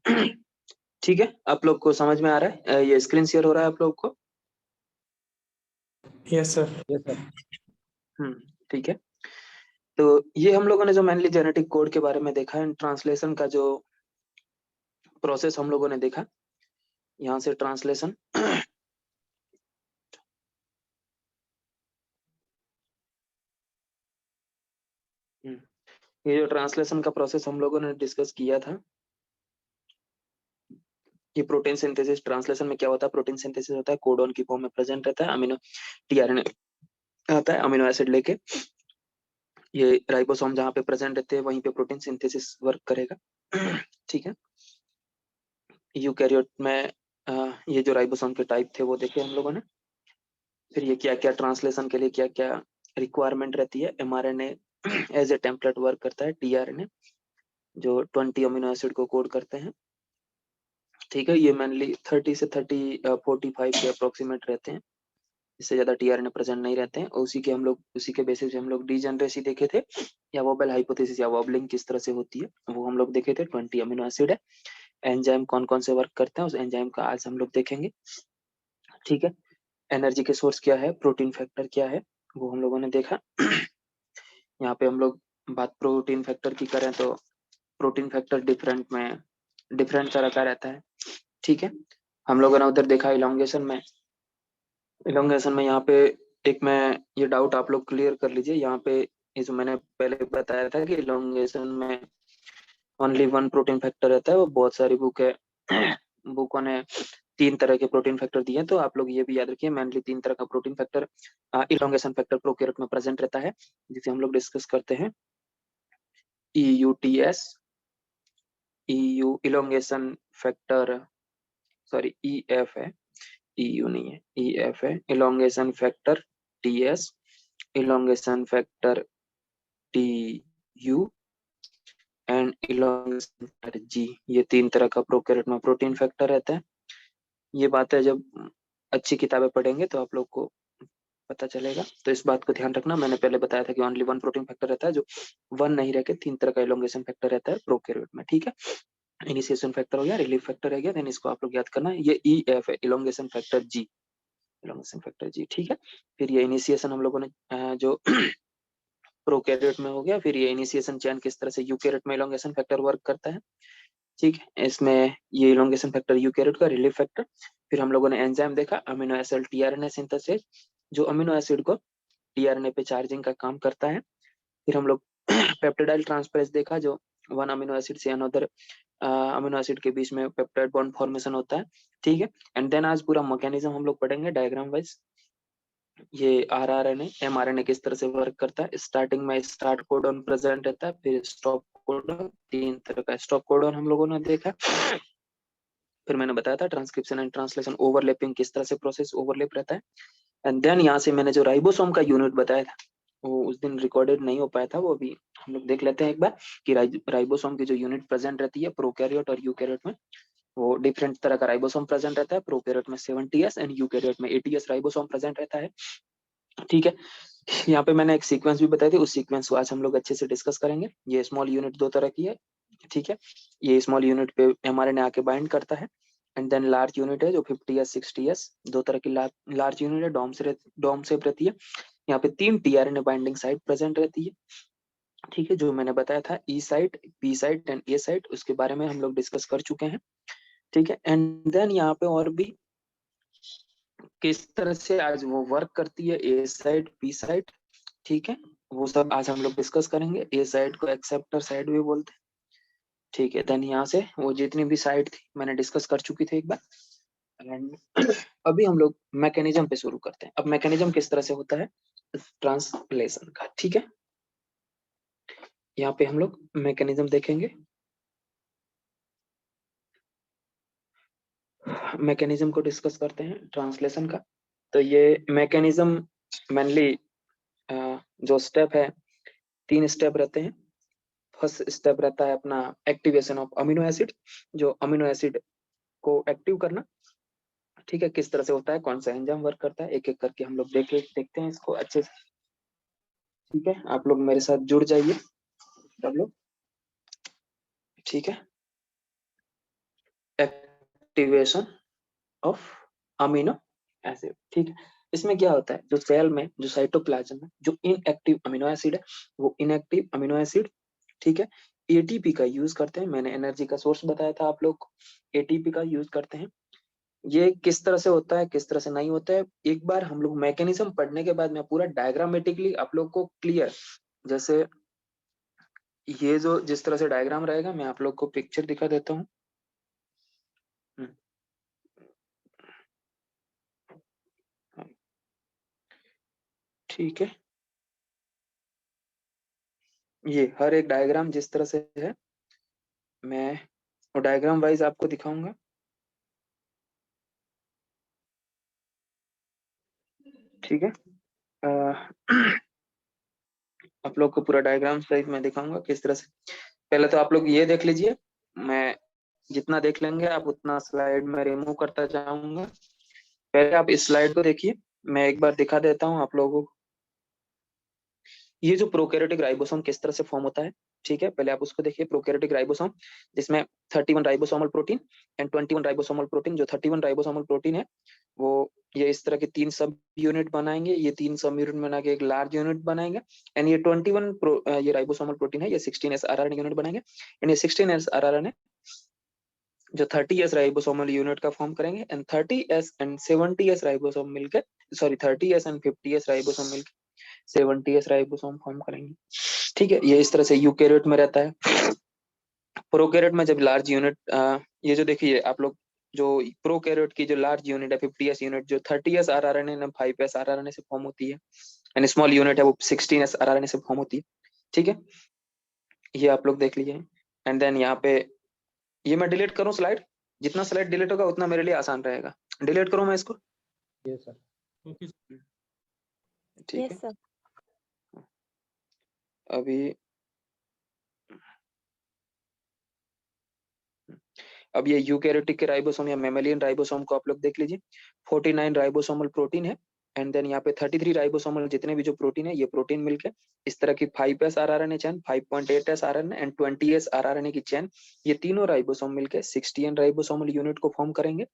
ठीक है, आप लोग को समझ में आ रहा है? ये स्क्रीन शेयर हो रहा है आप लोग को? Yes sir. Yes sir. ठीक है। तो ये हम लोगों ने जो मेनली जेनेटिक कोड के बारे में देखा है, ट्रांसलेशन का जो प्रोसेस हम लोगों ने देखा, यहाँ से ट्रांसलेशन ये जो ट्रांसलेशन का प्रोसेस हम लोगों ने डिस्कस किया था कि प्रोटीन सिंथेसिस ट्रांसलेशन में क्या होता है। प्रोटीन सिंथेसिस होता है, कोडोन की फॉर्म में प्रेजेंट रहता है, अमीनो टीआरएनए आता है अमीनो एसिड लेके, ये राइबोसोम जहाँ पे प्रेजेंट रहते हैं वहीं पे प्रोटीन सिंथेसिस वर्क करेगा। ठीक है। यूकैरियोट में ये जो राइबोसोम के टाइप थे वो देखे हम लोगों ने। फिर ये क्या क्या ट्रांसलेशन के लिए क्या क्या रिक्वायरमेंट रहती है। MRNA as a template work करता है, टीआरएनए जो 20 अमीनो एसिड को कोड करते हैं। ठीक है, ये मेनली 30 से 45 के अप्रोक्सीमेट रहते हैं, इससे ज्यादा टीआरएनए प्रेजेंट नहीं रहते हैं। और उसी के बेसिस पे हम लोग डीजेनरेसी देखे थे, या वोबल हाइपोथेसिस या वॉबलिंग किस तरह से होती है वो हम लोग देखे थे। 20 अमीनो एसिड है। एंजाइम कौन कौन से वर्क करते हैं उस एंजाइम का आज हम लोग देखेंगे। ठीक है। एनर्जी के सोर्स क्या है, प्रोटीन फैक्टर क्या है, वो हम लोगों ने देखा। यहाँ पे हम लोग बात प्रोटीन फैक्टर की करें तो प्रोटीन फैक्टर डिफरेंट तरह का रहता है। ठीक है। हम लोगों ने उधर देखा इलोंगेशन में यहाँ पे एक मैं ये डाउट आप लोग क्लियर कर लीजिए। यहाँ पे ये जो मैंने पहले बताया था कि इलोंगेशन में ओनली वन प्रोटीन फैक्टर रहता है, वो बहुत सारी बुक है बुकों ने 3 तरह के प्रोटीन फैक्टर दिए हैं, तो आप लोग ये भी याद रखिए मेनली 3 तरह का protein factor elongation factor prokaryote में प्रेजेंट रहता है, जिसे हम लोग डिस्कस करते हैं। EUTS, EU elongation factor, sorry EF है, EU नहीं है, EF है। Elongation factor TS, elongation factor TU and elongation factor G। ये 3 तरह का प्रोकैरियोट में प्रोटीन फैक्टर रहता है। ये बातें जब अच्छी किताबें पढ़ेंगे तो आप लोग को पता चलेगा, तो इस बात को ध्यान रखना। मैंने पहले बताया था कि ओनली वन प्रोटीन फैक्टर रहता है, जो वन नहीं रह के 3 तरह का इलोंगेशन फैक्टर रहता है प्रोकैरियोट में। ठीक है। इनिशिएशन फैक्टर हो गया, रिलीफ फैक्टर है गया, देन इसको आप लोग याद करना है। ये EF है, elongation factor G, elongation factor G। ठीक है। फिर ये इनिशिएशन हम लोगों ने जो प्रोकैरियोट में हो गया। फिर ये इनिशिएशन चेन किस तरह से यूकैरियोट में इलोंगेशन फैक्टर वर्क करता है। ठीक है, इसमें ये इलोंगेशन फैक्टर यूकैरियोट का, रिलीफ फैक्टर। फिर हम लोगों ने एंजाइम देखा, अमीनो एसिड टीआरएनए सिंथेसिस, जो अमीनो एसिड को टीआरएनए पे चार्जिंग का काम करता है। फिर हम लोग पेप्टिडाइल ट्रांसफरेज देखा, जो वन अमीनो एसिड से अनदर अमीनो एसिड के बीच में पेप्टाइड बॉन्ड फॉर्मेशन होता है। ठीक है। एंड देन आज पूरा मैकेनिज्म हम लोग पढ़ेंगे डायग्राम वाइज। ये RNA mRNA किस तरह से वर्क करता है। स्टार्टिंग में स्टार्ट कोडॉन प्रेजेंट रहता है, फिर स्टॉप कोडॉन, 3 तरह का स्टॉप कोडॉन हम लोगों ने देखा। फिर मैंने बताया था ट्रांसक्रिप्शन एंड ट्रांसलेशन ओवरलैपिंग किस तरह से प्रोसेस ओवरलैप रहता है। एंड देन यहाँ से मैंने जो राइबोसोम का यूनिट बताया था वो उस दिन रिकॉर्डेड नहीं हो पाया था, वो अभी हम लोग देख लेते हैं एक बार कि राइबोसोम की जो यूनिट प्रेजेंट रहती है प्रोकैरियोट और यूकैरियोट में, वो डिफरेंट तरह का राइबोसोम प्रेजेंट रहता है। प्रोकैरियोट में 70S एंड यूकैरियोट में 80S राइबोसोम प्रेजेंट रहता है। ठीक है। यहाँ पे मैंने एक सीक्वेंस भी बताई थी, उस सीक्वेंस को आज हम लोग अच्छे से डिस्कस करेंगे। ये स्मॉल यूनिट 2 तरह की है। ठीक है। ये स्मॉल यूनिट पे mRNA आके बाइंड करता है। एंड देन लार्ज यूनिट है जो 50S 60S, 2 तरह की लार्ज यूनिट है, डॉम शेप रहती है। यहाँ पे 3 टीआरएनए बाइंडिंग साइट प्रेजेंट रहती है। ठीक है, जो मैंने बताया था E site, P site and A site, उसके बारे में हम लोग डिस्कस कर चुके हैं। ठीक है। एंड देन यहाँ पे और भी किस तरह से आज वो वर्क करती है, A साइट, P साइट। ठीक है, वो सब आज हम लोग डिस्कस करेंगे। A साइट को एक्सेप्टर साइट भी बोलते हैं। ठीक है, देन यहाँ से वो जितनी भी साइट थी मैंने डिस्कस कर चुकी थी एक बार। एंड अभी हम लोग मैकेनिज्म पे शुरू करते हैं। अब मैकेनिज्म किस तरह से होता है ट्रांसलेशन का। ठीक है, यहाँ पे हम लोग मैकेनिज्म देखेंगे। मैकेनिज्म को डिस्कस करते हैं ट्रांसलेशन का। तो ये मैकेनिज्म मेनली जो स्टेप है, 3 स्टेप रहते हैं। फर्स्ट स्टेप रहता है अपना एक्टिवेशन ऑफ अमीनो एसिड, जो अमीनो एसिड को एक्टिव करना। ठीक है, किस तरह से होता है, कौन सा एंजाइम वर्क करता है, एक एक करके हम लोग देखते हैं इसको अच्छे से। ठीक है, आप लोग मेरे साथ जुड़ जाइए सब लोग। ठीक है, इनएक्टिवेशन ऑफ अमीनो एसिड। ठीक है, इसमें क्या होता है, जो सेल में, जो साइटोप्लाज्म में जो इनएक्टिव अमीनो एसिड है, वो इनएक्टिव अमीनो एसिड, ठीक है, एटीपी का यूज करते हैं। मैंने एनर्जी का सोर्स बताया था आप लोग को, एटीपी का यूज करते हैं। ये किस तरह से होता है, किस तरह से नहीं होता है, एक बार हम लोग मैकेनिज्म पढ़ने के बाद मैं पूरा डायग्रामेटिकली आप लोग को क्लियर, जैसे ये जो जिस तरह से डायग्राम रहेगा, मैं आप लोग को पिक्चर दिखा देता हूँ। ठीक है, ये हर एक डायग्राम जिस तरह से है, मैं और डायग्राम वाइज आपको दिखाऊंगा। ठीक है, आप लोग को पूरा डायग्राम सहित मैं दिखाऊंगा किस तरह से। पहले तो आप लोग ये देख लीजिए, मैं जितना देख लेंगे आप उतना स्लाइड में रिमूव करता जाऊंगा। पहले आप इस स्लाइड को देखिए, मैं एक बार दिखा देता हूँ आप लोगों को। ये जो प्रोकैरियोटिक राइबोसोम किस तरह से फॉर्म होता है, ठीक है, पहले आप उसको देखिए। प्रोकैरियोटिक राइबोसोम जिसमें 31 ribosomal protein and 21 ribosomal protein, जो 31 राइबोसोमल प्रोटीन है वो ये इस तरह के 3 सब यूनिट बनाएंगे, ये 3 सब यूनिट बना के एक लार्ज यूनिट बनाएंगे। एंड ये 21 ये राइबोसोमल प्रोटीन है, ये 16s आरआरएनए यूनिट बनाएंगे। एंड ये 16s आरआरएनए जो 30s राइबोसोमल यूनिट का फॉर्म करेंगे, and 30s and 70s ribosome मिलकर, sorry 30s and 50s ribosome मिलकर 70s राइबोसोम फॉर्म करेंगे। ठीक है, ये इस तरह से यूकैरियोट में रहता है। प्रोकैरियोट में जब लार्ज यूनिट, ये जो देखिए आप लोग, जो प्रोकैरियोट की जो लार्ज यूनिट है 50s यूनिट, जो 30s आरआरएनए ने 5s आरआरएनए से फॉर्म होती है, एंड स्मॉल यूनिट है वो 16s आरआरएनए से फॉर्म होती है। ठीक है, ये आप लोग देख लीजिए। एंड देन यहाँ पे ये मैं डिलीट करूं स्लाइड, जितना स्लाइड डिलीट होगा उतना मेरे लिए आसान रहेगा। डिलीट करूं मैं इसको? Yes sir. ओके ठीक है, अभी अब ये यूकैरियोटिक के राइबोसोम या मैमेलियन राइबोसोम को आप लोग देख लीजिए। 49 राइबोसोमल प्रोटीन है, एंड देन यहाँ पे 33 राइबोसोमल जितने भी जो प्रोटीन है, ये प्रोटीन मिलके इस तरह की 5s rRNA chain, 5.8s rRNA and 20s rRNA की चेन, ये तीनों राइबोसोम मिलके 60n राइबोसोमल यूनिट को फॉर्म करेंगे,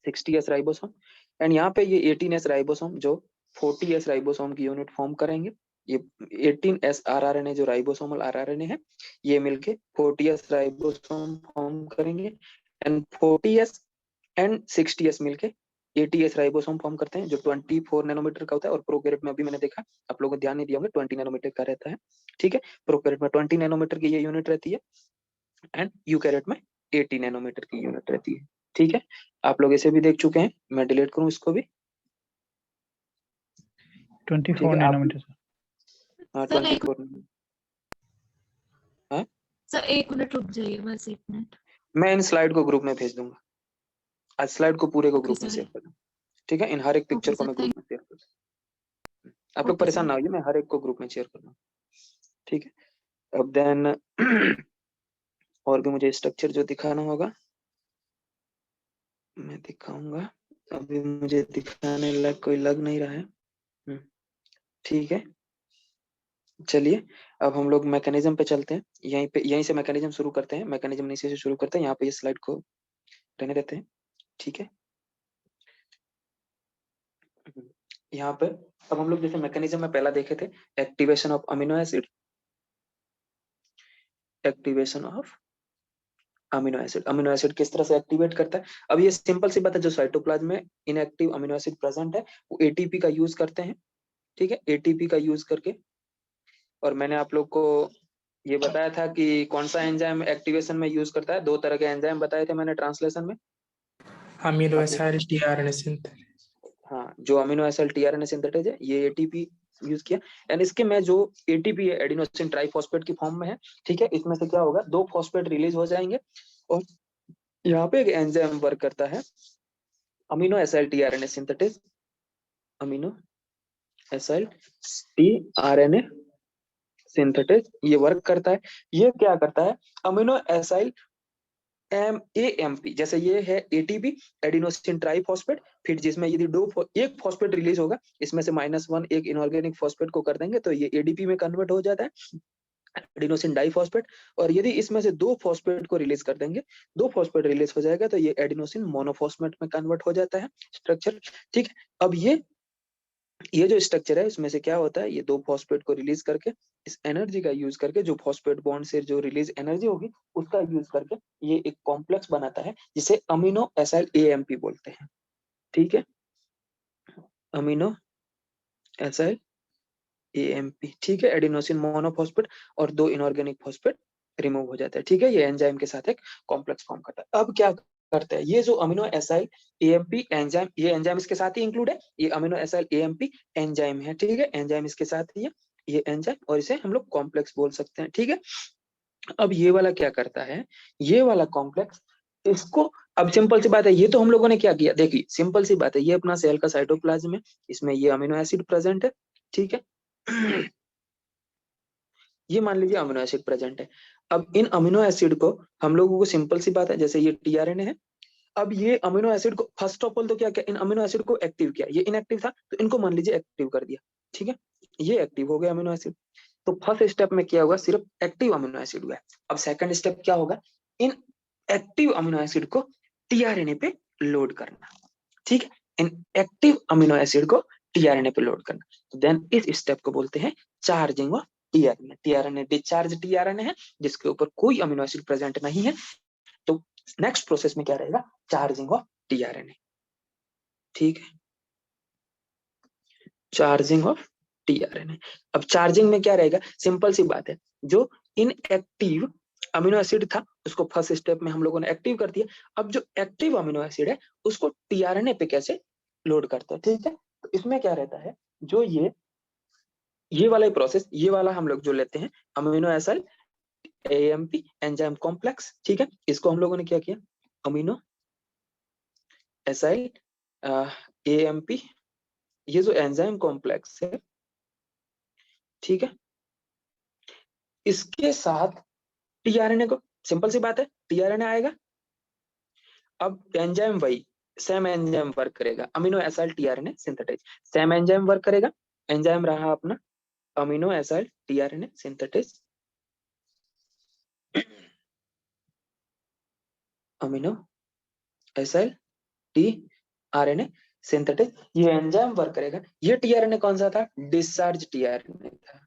60s राइबोसोम। एंड यहाँ पे ये 18s राइबोसोम जो 40s राइबोसोम की यूनिट फॉर्म करेंगे। ये 18s आरआरएनए जो राइबोसोमल आरआरएनए है, ये मिलके 40s राइबोसोम फॉर्म करेंगे, एंड 40s एंड 60s मिलके 80s राइबोसोम फॉर्म करते हैं, जो 24 नैनोमीटर का होता है। और प्रोकैरियोट में अभी मैंने देखा, आप लोगों को ध्यान नहीं दिया होंगे, 20 नैनोमीटर का रहता है। ठीक है, प्रोकैरियोट में 20 नैनोमीटर की ये यूनिट रहती है, एंड यूकैरियोट में 80 नैनोमीटर की यूनिट रहती है। ठीक है, आप लोग इसे भी देख चुके हैं, मैं डिलीट करूं इसको भी? 24 नैनोमीटर सर। हाँ, सर 24। हाँ, सर 1 मिनट रुक जाइए, बस 1 मिनट। मैं इन स्लाइड को ग्रुप में भेज दूंगा, आज स्लाइड को पूरे को ओके ग्रुप में सर। शेयर कर दूंगा। ठीक है, इन हर एक पिक्चर ओके को सर, मैं ग्रुप थैंक। में शेयर कर दूंगा, आप लोग ओके परेशान सर। ना होइए, मैं हर एक को ग्रुप में शेयर कर दूंगा। ठीक है, अब देन और भी मुझे स्ट्रक्चर जो दिखाना होगा मैं दिखाऊंगा, अभी मुझे दिखाने लग कोई लग नहीं रहा है। ठीक है, चलिए अब हम लोग मैकेनिज्म पे चलते हैं, यहीं से मैकेनिज्म शुरू करते हैं, मैकेनिज्म नीचे से शुरू करते हैं, यहाँ पे इस स्लाइड को रहने देते हैं। ठीक है, यहाँ पे अब हम लोग जैसे मैकेनिज्म में पहला देखे थे, activation of amino acid, activation of amino acid. Amino acid किस तरह से एक्टिवेट करता है? अब ये सिंपल सी बात है, जो साइटोप्लाज्म में इनएक्टिव अमीनो एसिड प्रेजेंट है वो एटीपी का यूज करते हैं। ठीक है, एटीपी का यूज करके, और मैंने आप लोग को ये बताया था कि कौन सा एंजाइम एक्टिवेशन में यूज करता है, 2 तरह के एंजाइम बताए थे मैंने ट्रांसलेशन में। Amino acid tRNA synthase. हाँ, जो अमीनो एसिड टीआरएनए सिंथेटेज है, ये एटीपी यूज किया, एंड इसके में जो एटीपी है एडिनोसिन ट्राइफॉस्फेट की फॉर्म में है। ठीक है, इसमें से क्या होगा, 2 फॉस्फेट रिलीज हो जाएंगे, और यहाँ पे एक एंजाइम वर्क करता है, amino acid tRNA synthetase, amino acid tRNA synthetase, ये वर्क करता है। ये क्या करता है, अमीनो एसिड AMP, जैसे ये है एटीपी एडिनोसिन ट्राइफॉस्फेट, फिर जिसमें यदि एक फॉस्फेट रिलीज होगा, इसमें से -1 एक इनऑर्गेनिक फॉस्फेट को कर देंगे तो ये एडीपी में कन्वर्ट हो जाता है, एडिनोसिन डाइफॉस्फेट। और यदि इसमें से 2 फॉस्फेट को रिलीज कर देंगे, 2 फॉस्फेट रिलीज हो जाएगा तो ये एडिनोसिन मोनोफॉस्फेट में कन्वर्ट हो जाता है स्ट्रक्चर। ठीक है, अब ये जो स्ट्रक्चर है इसमें से क्या होता है, ये 2 फॉस्फेट को रिलीज करके इस एनर्जी का यूज करके, जो फॉस्फेट बॉन्ड से जो रिलीज एनर्जी होगी उसका यूज करके ये एक कॉम्प्लेक्स बनाता है जिसे अमीनो एसाइल एएमपी बोलते हैं। ठीक है, अमीनो एसाइल एएमपी। ठीक है, एडिनोसिन मोनोफॉस्फेट और 2 इनऑर्गेनिक फॉस्फेट रिमूव हो जाता है। ठीक है, ये एंजाइम के साथ एक कॉम्प्लेक्स फॉर्म करता है। अब क्या करता है, ये जो अमीनो एसाइल एएमपी एंजाइम, ये एंजाइम इसके साथ ही इंक्लूड है, ये अमीनो एसाइल एएमपी एंजाइम है। ठीक है, एंजाइम इसके साथ ही है, ये एंजाइम, और इसे हम लोग कॉम्प्लेक्स बोल सकते हैं। ठीक है, अब ये वाला क्या करता है, ये वाला कॉम्प्लेक्स इसको, अब सिंपल सी बात है, ये तो हम लोगों ने क्या किया, देखिए सिंपल सी बात है, ये अपना सेल का साइटोप्लाज्म है, इसमें ये अमीनो एसिड प्रेजेंट है। ठीक है, ये मान लीजिए अमीनो एसिड प्रेजेंट है। अब इन अमीनो एसिड को हम लोगों को, सिंपल सी बात है, जैसे ये टीआरएनए है, अब ये अमीनो एसिड को फर्स्ट ऑफ ऑल तो क्या किया, इन अमीनो एसिड को एक्टिव किया, ये इनएक्टिव था तो इनको मान लीजिए एक्टिव कर दिया। ठीक है, ये एक्टिव हो गया अमीनो एसिड। तो फर्स्ट स्टेप में क्या होगा, सिर्फ एक्टिव अमीनो एसिड हुआ है। अब सेकंड स्टेप क्या होगा, इन एक्टिव अमीनो एसिड को टीआरएनए पे लोड करना। ठीक है, इन एक्टिव अमीनो एसिड को टीआरएनए पे लोड करना, तो देन इस स्टेप को बोलते हैं charging of tRNA. TRNA discharge tRNA है जिसके ऊपर कोई अमीनो एसिड प्रेजेंट नहीं है, तो नेक्स्ट प्रोसेस में क्या रहेगा, चार्जिंग ऑफ टीआरएनए। ठीक है, चार्जिंग ऑफ टीआरएनए। अब चार्जिंग में क्या रहेगा, सिंपल सी बात है, जो इनएक्टिव अमीनो एसिड था उसको फर्स्ट स्टेप में हम लोगों ने एक्टिव कर दिया। अब जो एक्टिव अमीनो एसिड है उसको टीआरएनए पे कैसे लोड करते हैं। ठीक है, तो इसमें क्या रहता है, जो ये वाला प्रोसेस, ये वाला हम लोग जो लेते हैं amino acid AMP enzyme complex. ठीक है, इसको हम लोगों ने क्या किया, अमीनो एसाइल एएमपी, ये जो एंजाइम कॉम्प्लेक्स है, ठीक है, इसके साथ टीआरएनए को, सिंपल सी बात है, टीआरएनए आएगा। अब एंजाइम वही सेम एंजाइम वर्क करेगा, amino acyl tRNA सिंथेटाइज, same enzyme work करेगा। एंजाइम रहा अपना amino acyl tRNA सिंथेटाइज, amino acyl tRNA सिंथेटाइज, ये एंजाइम वर्क करेगा। ये टीआरएनए कौन सा था, डिस्चार्ज टीआरएनए था।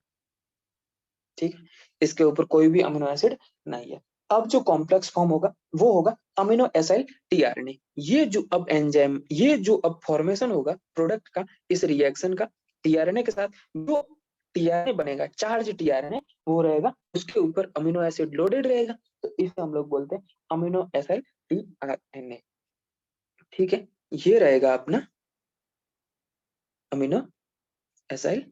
ठीक है, इसके ऊपर कोई भी अमीनो एसिड नहीं है। अब जो कॉम्प्लेक्स फॉर्म होगा वो होगा अमीनो एसाइल टीआरएनए। ये जो अब एंजाइम, ये जो अब फॉर्मेशन होगा प्रोडक्ट का, इस रिएक्शन का टीआरएनए के साथ, जो टीआरएनए बनेगा, चार्ज टीआरएनए वो रहेगा, उसके ऊपर अमीनो एसिड लोडेड रहेगा, तो इसे हम लोग बोलते हैं अमीनो एसाइल टीआरएनए। ठीक है, ये रहेगा अपना अमीनो एसाइल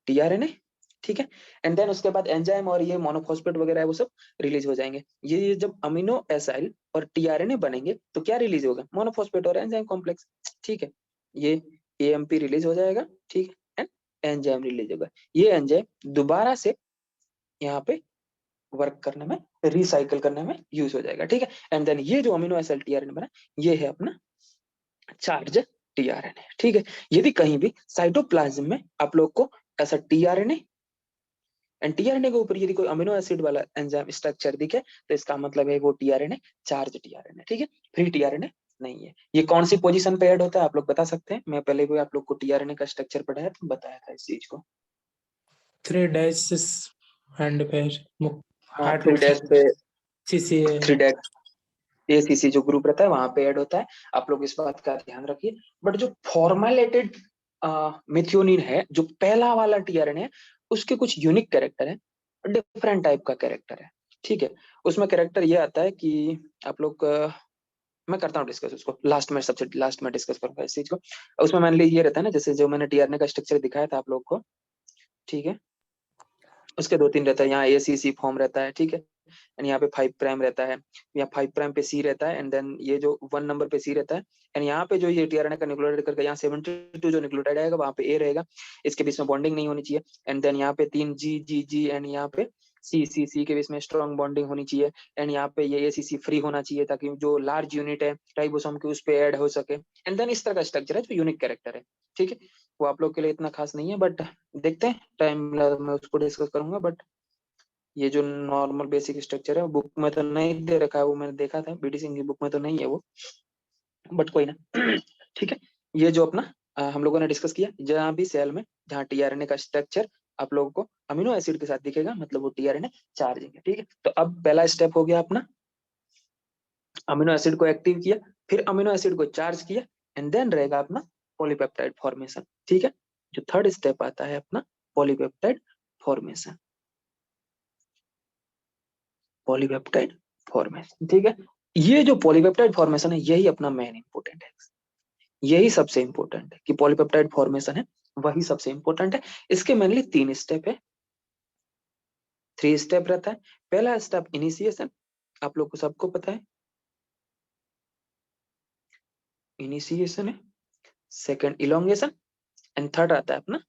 टीआरएनए। ठीक है, एंड देन उसके बाद एंजाइम और ये मोनोफॉस्फेट वगैरह है वो सब रिलीज हो जाएंगे। ये जब अमीनो एसाइल और टीआरएनए बनेंगे तो क्या रिलीज होगा, मोनोफॉस्फेट और एंजाइम कॉम्प्लेक्स। ठीक है, ये एएमपी रिलीज हो जाएगा। ठीक है, एंड एंजाइम रिलीज होगा। ये एंजाइम दोबारा से यहाँ पे वर्क करने में, रिसाइकल करने में यूज हो जाएगा। ठीक है, एंड देन ये जो अमीनो एसाइल टीआरएनए बना, ये है अपना चार्ज टीआरएनए। ठीक है, यदि कहीं भी साइटोप्लाज्म में आप लोग को ऐसा टीआरएनए एंड टीआरएनए के ऊपर यदि कोई अमीनो एसिड वाला एंजाइम स्ट्रक्चर दिखे तो इसका मतलब है वो टीआरएनए चार्ज टीआरएनए। ठीक है, फ्री टीआरएनए नहीं है। ये कौन सी पोजीशन पे ऐड होता है आप लोग बता सकते हैं, मैं पहले भी आप लोग को टीआरएनए का स्ट्रक्चर पढ़ाया था, बताया था इस चीज को। 3 डैश एंड फिर 3 डैश पे CCA 3 डैश एसीसी जो ग्रुप रहता है वहां पे ऐड होता है, आप लोग इस बात का ध्यान रखिए। बट जो फॉर्मेलेटेड मिथ्योनिन है, जो पहला वाला टीआरएनए है, उसके कुछ यूनिक कैरेक्टर है, डिफरेंट टाइप का कैरेक्टर है। ठीक है, उसमें कैरेक्टर ये आता है कि आप लोग मैं करता हूँ डिस्कस उसको लास्ट में, सबसे लास्ट में डिस्कस करूंगा इस चीज को। उसमें मान लीजिए ये रहता है ना, जैसे जो मैंने टीआरएनए का स्ट्रक्चर दिखाया था आप लोग को, ठीक है, उसके 2-3 रहता है, यहाँ एसीसी फॉर्म रहता है। ठीक है, एंड यहाँ पे 5 प्राइम रहता है, यहाँ 5 प्राइम पे सी रहता है, एंड देन ये जो 1 नंबर पे सी रहता है, एंड यहाँ पे जो ये टीआरएनए का न्यूक्लियोटाइड करके यहाँ 72 जो न्यूक्लियोटाइड आएगा वहां पे ए रहेगा, इसके बीच में बॉन्डिंग नहीं होनी चाहिए। एंड देन यहाँ पे 3 जी जी जी, एंड यहाँ पे सी सी सी के बीच में स्ट्रॉन्ग बॉन्डिंग होनी चाहिए। एंड यहाँ पे ये एसीसी फ्री होना चाहिए ताकि जो लार्ज यूनिट है राइबोसोम की उस पे ऐड हो सके। एंड देन इस तरह का स्ट्रक्चर है जो यूनिक कैरेक्टर है। ठीक है, वो आप लोग के लिए इतना खास नहीं है, बट देखते हैं टाइम मैं उसको डिस्कस करूंगा। बट ये जो नॉर्मल बेसिक स्ट्रक्चर है बुक में तो नहीं दे रखा है, वो मैंने देखा था बीडी सिंह की बुक में तो नहीं है वो, बट कोई ना। ठीक है, ये जो अपना हम लोगों ने डिस्कस किया, जहाँ भी सेल में जहाँ टीआरएनए का स्ट्रक्चर आप लोगों को अमीनो एसिड के साथ दिखेगा, मतलब वो टीआरएनए चार्जिंग है। ठीक है, तो अब पहला स्टेप हो गया अपना, अमीनो एसिड को एक्टिव किया, फिर अमीनो एसिड को चार्ज किया, एंड देन रहेगा अपना पॉलीपेप्टाइड फॉर्मेशन। ठीक है, जो थर्ड स्टेप आता है अपना पॉलीपेप्टाइड फॉर्मेशन, पॉलीपेप्टाइड फॉर्मेशन। ठीक है, ये जो पॉलीपेप्टाइड फॉर्मेशन है यही अपना मेन इंपोर्टेंट है, यही सबसे इंपॉर्टेंट है कि पॉलीपेप्टाइड फॉर्मेशन है वही सबसे इंपॉर्टेंट है। इसके मेनली 3 स्टेप है, 3 स्टेप रहता है। पहला स्टेप इनिशिएशन, आप लोग को सबको पता है इनिशिएशन है, सेकंड इलोंगेशन, एंड थर्ड आता है अपना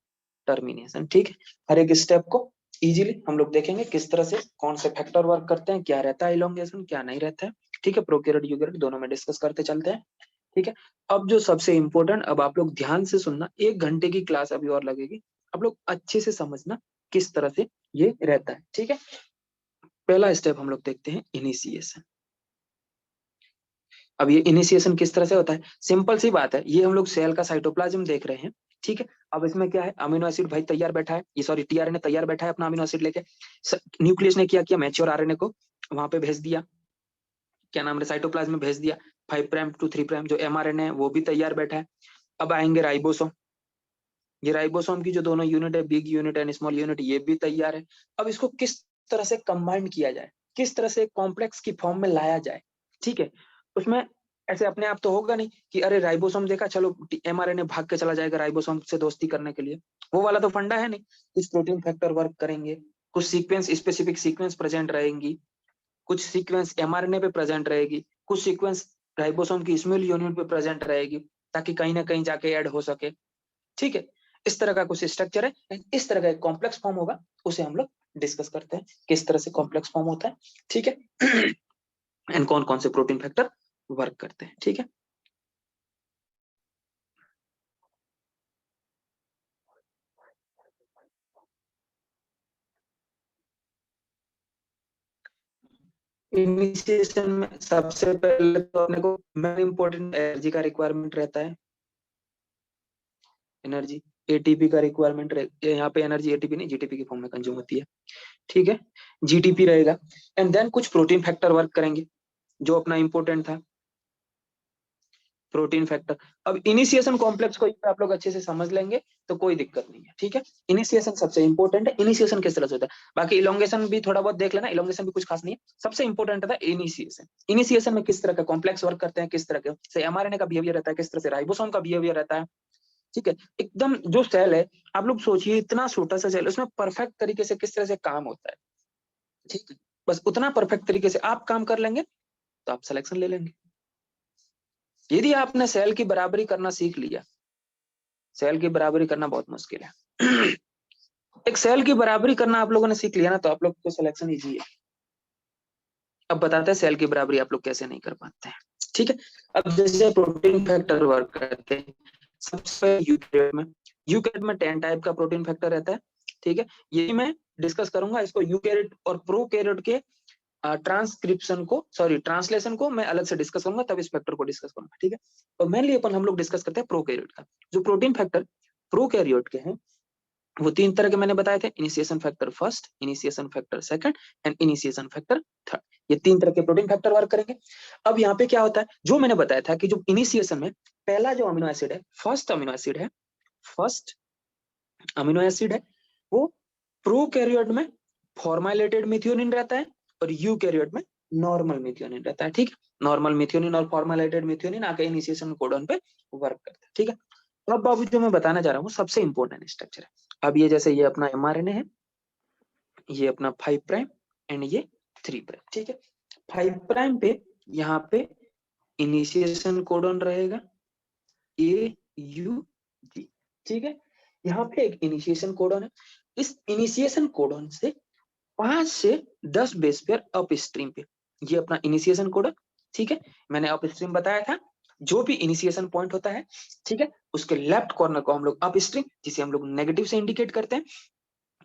टर्मिनेशन। ठीक है, हर एक स्टेप को इजीली हम लोग देखेंगे किस तरह से कौन से फैक्टर वर्क करते हैं, क्या रहता है इलोंगेशन, क्या नहीं रहता है। ठीक है, प्रोकैरियोट यूकैरियोट दोनों में डिस्कस करते चलते हैं। ठीक है, अब जो सबसे इंपॉर्टेंट, अब आप लोग ध्यान से सुनना, 1 घंटे की क्लास अभी और लगेगी, आप लोग अच्छे से समझना किस तरह से ये रहता है। ठीक है, पहला स्टेप हम लोग देखते हैं इनिशिएशन। अब ये इनिशिएशन किस तरह से होता है, सिंपल सी बात है, ये हम लोग सेल का साइटोप्लाज्म देख रहे हैं। ठीक है, अब इसमें क्या है, अमीनो एसिड भाई तैयार बैठा है, ये सॉरी टीआरएनए तैयार बैठा है अपना अमीनो एसिड लेके, न्यूक्लियस ने क्या किया, मैच्योर आरएनए को वहां पे भेज दिया, क्या नाम है, साइटोप्लाज्म में भेज दिया। 5 प्राइम टू 3 प्राइम जो एमआरएनए है वो भी तैयार बैठा है। अब आएंगे राइबोसोम, ये राइबोसोम की जो दोनों यूनिट है, big unit and small unit, ये भी तैयार है। अब इसको किस तरह से कंबाइंड किया जाए, किस तरह से कॉम्प्लेक्स की फॉर्म में लाया जाए। ठीक है, उसमें ऐसे अपने आप तो होगा नहीं कि अरे राइबोसोम देखा चलो एमआरएनए भाग के चला जाएगा राइबोसोम से दोस्ती करने के लिए, वो वाला तो फंडा है नहीं। कुछ प्रोटीन फैक्टर वर्क करेंगे, कुछ सीक्वेंस, स्पेसिफिक सीक्वेंस प्रेजेंट रहेंगी, कुछ सीक्वेंस एमआरएनए पे प्रेजेंट रहेगी, कुछ सीक्वेंस राइबोसोम की स्मॉल यूनिट पे प्रेजेंट रहेगी, ताकि कहीं ना कहीं जाके ऐड हो सके। ठीक है, इस तरह का कुछ स्ट्रक्चर है, इस तरह का एक कॉम्प्लेक्स फॉर्म होगा, उसे हम लोग डिस्कस करते हैं किस तरह से कॉम्प्लेक्स फॉर्म होता है। ठीक है, एंड कौन कौन से प्रोटीन फैक्टर वर्क करते हैं। ठीक है, इनिशिएशन में सबसे पहले तो अपने को मेन इंपॉर्टेंट एनर्जी का रिक्वायरमेंट रहता है, एनर्जी एटीपी का रिक्वायरमेंट यहाँ पे एनर्जी एटीपी नहीं जीटीपी की फॉर्म में कंज्यूम होती है। ठीक है, जीटीपी रहेगा, एंड देन कुछ प्रोटीन फैक्टर वर्क करेंगे जो अपना इंपॉर्टेंट था, प्रोटीन फैक्टर। अब इनिशिएशन कॉम्प्लेक्स को आप लोग अच्छे से समझ लेंगे तो कोई दिक्कत नहीं है। ठीक है, इनिशिएशन सबसे इंपॉर्टेंट है, इनिशिएशन किस तरह से होता है, बाकी इलोंगेशन भी थोड़ा बहुत देख लेना, इलोंगेशन भी कुछ खास नहीं है, सबसे इंपॉर्टेंट था इनिशिएशन। इनिशिएशन में किस तरह का कॉम्प्लेक्स वर्क करते हैं, किस तरह के से एमआरएनए का बिहेवियर रहता है, किस तरह से राइबोसोम का बिहेवियर रहता है। ठीक है, एकदम जो सेल है, आप लोग सोचिए इतना छोटा सा सेल, उसमें परफेक्ट तरीके से किस तरह से काम होता है। ठीक है, बस उतना परफेक्ट तरीके से आप काम कर लेंगे तो आप सिलेक्शन ले लेंगे। यदि आपने सेल की बराबरी करना सीख लिया, सेल की बराबरी करना बहुत मुश्किल है। एक सेल की बराबरी करना आप लोगों ने सीख लिया ना, तो आप लोग को सिलेक्शन इजी है। अब बताते हैं सेल की बराबरी आप लोग कैसे नहीं कर पाते हैं। ठीक है, अब जैसे प्रोटीन फैक्टर वर्क करते हैं, सबसे यूकैरियोट में 10 टाइप का प्रोटीन फैक्टर रहता है। ठीक है, ये मैं डिस्कस करूंगा, इसको यूकैरियोट और प्रोकैरियोट के ट्रांसक्रिप्शन को, सॉरी ट्रांसलेशन को मैं अलग से डिस्कस करूंगा, तब इस फैक्टर को डिस्कस करूंगा। ठीक है, और मेनली अपन हम लोग डिस्कस करते हैं प्रोकैरियोट का। जो प्रोटीन फैक्टर प्रोकैरियोट के हैं वो 3 तरह के मैंने बताए थे, initiation factor first, initiation factor second and initiation factor third. ये 3 तरह के प्रोटीन फैक्टर वर्क करेंगे। अब यहाँ पे क्या होता है, जो मैंने बताया था कि जो इनिशिएशन में पहला जो अमीनो एसिड है, फर्स्ट अमीनो एसिड है, फर्स्ट अमीनो एसिड है, वो प्रोकैरियोट में फॉर्माइलेटेड मेथियोनिन रहता है और यूकैरियोट में नॉर्मल मेथियोनिन रहता है। ठीक है, नॉर्मल मेथियोनिन और फॉर्माइलेटेड मेथियोनिन आके इनिशिएशन कोडन पे वर्क करता है। ठीक है, अब बाबू जो मैं बताना चाह रहा हूँ सबसे इंपॉर्टेंट स्ट्रक्चर है। अब ये जैसे ये अपना एमआरएनए है, ये अपना 5 प्राइम एंड ये 3 प्राइम। ठीक है, 5 प्राइम पे यहाँ पे इनिशिएशन कोडन रहेगा ए यू जी। ठीक है, यहाँ पे एक इनिशिएशन कोडन है, इस इनिशिएशन कोडन से 5 से 10 बेस पेयर अप स्ट्रीम पे ये अपना इनिशिएशन कोडन। ठीक है, मैंने अप स्ट्रीम बताया था, जो भी इनिशिएशन पॉइंट होता है, ठीक है, उसके लेफ्ट कॉर्नर को हम लोग अप स्ट्रीम, जिसे हम लोग नेगेटिव से इंडिकेट करते हैं,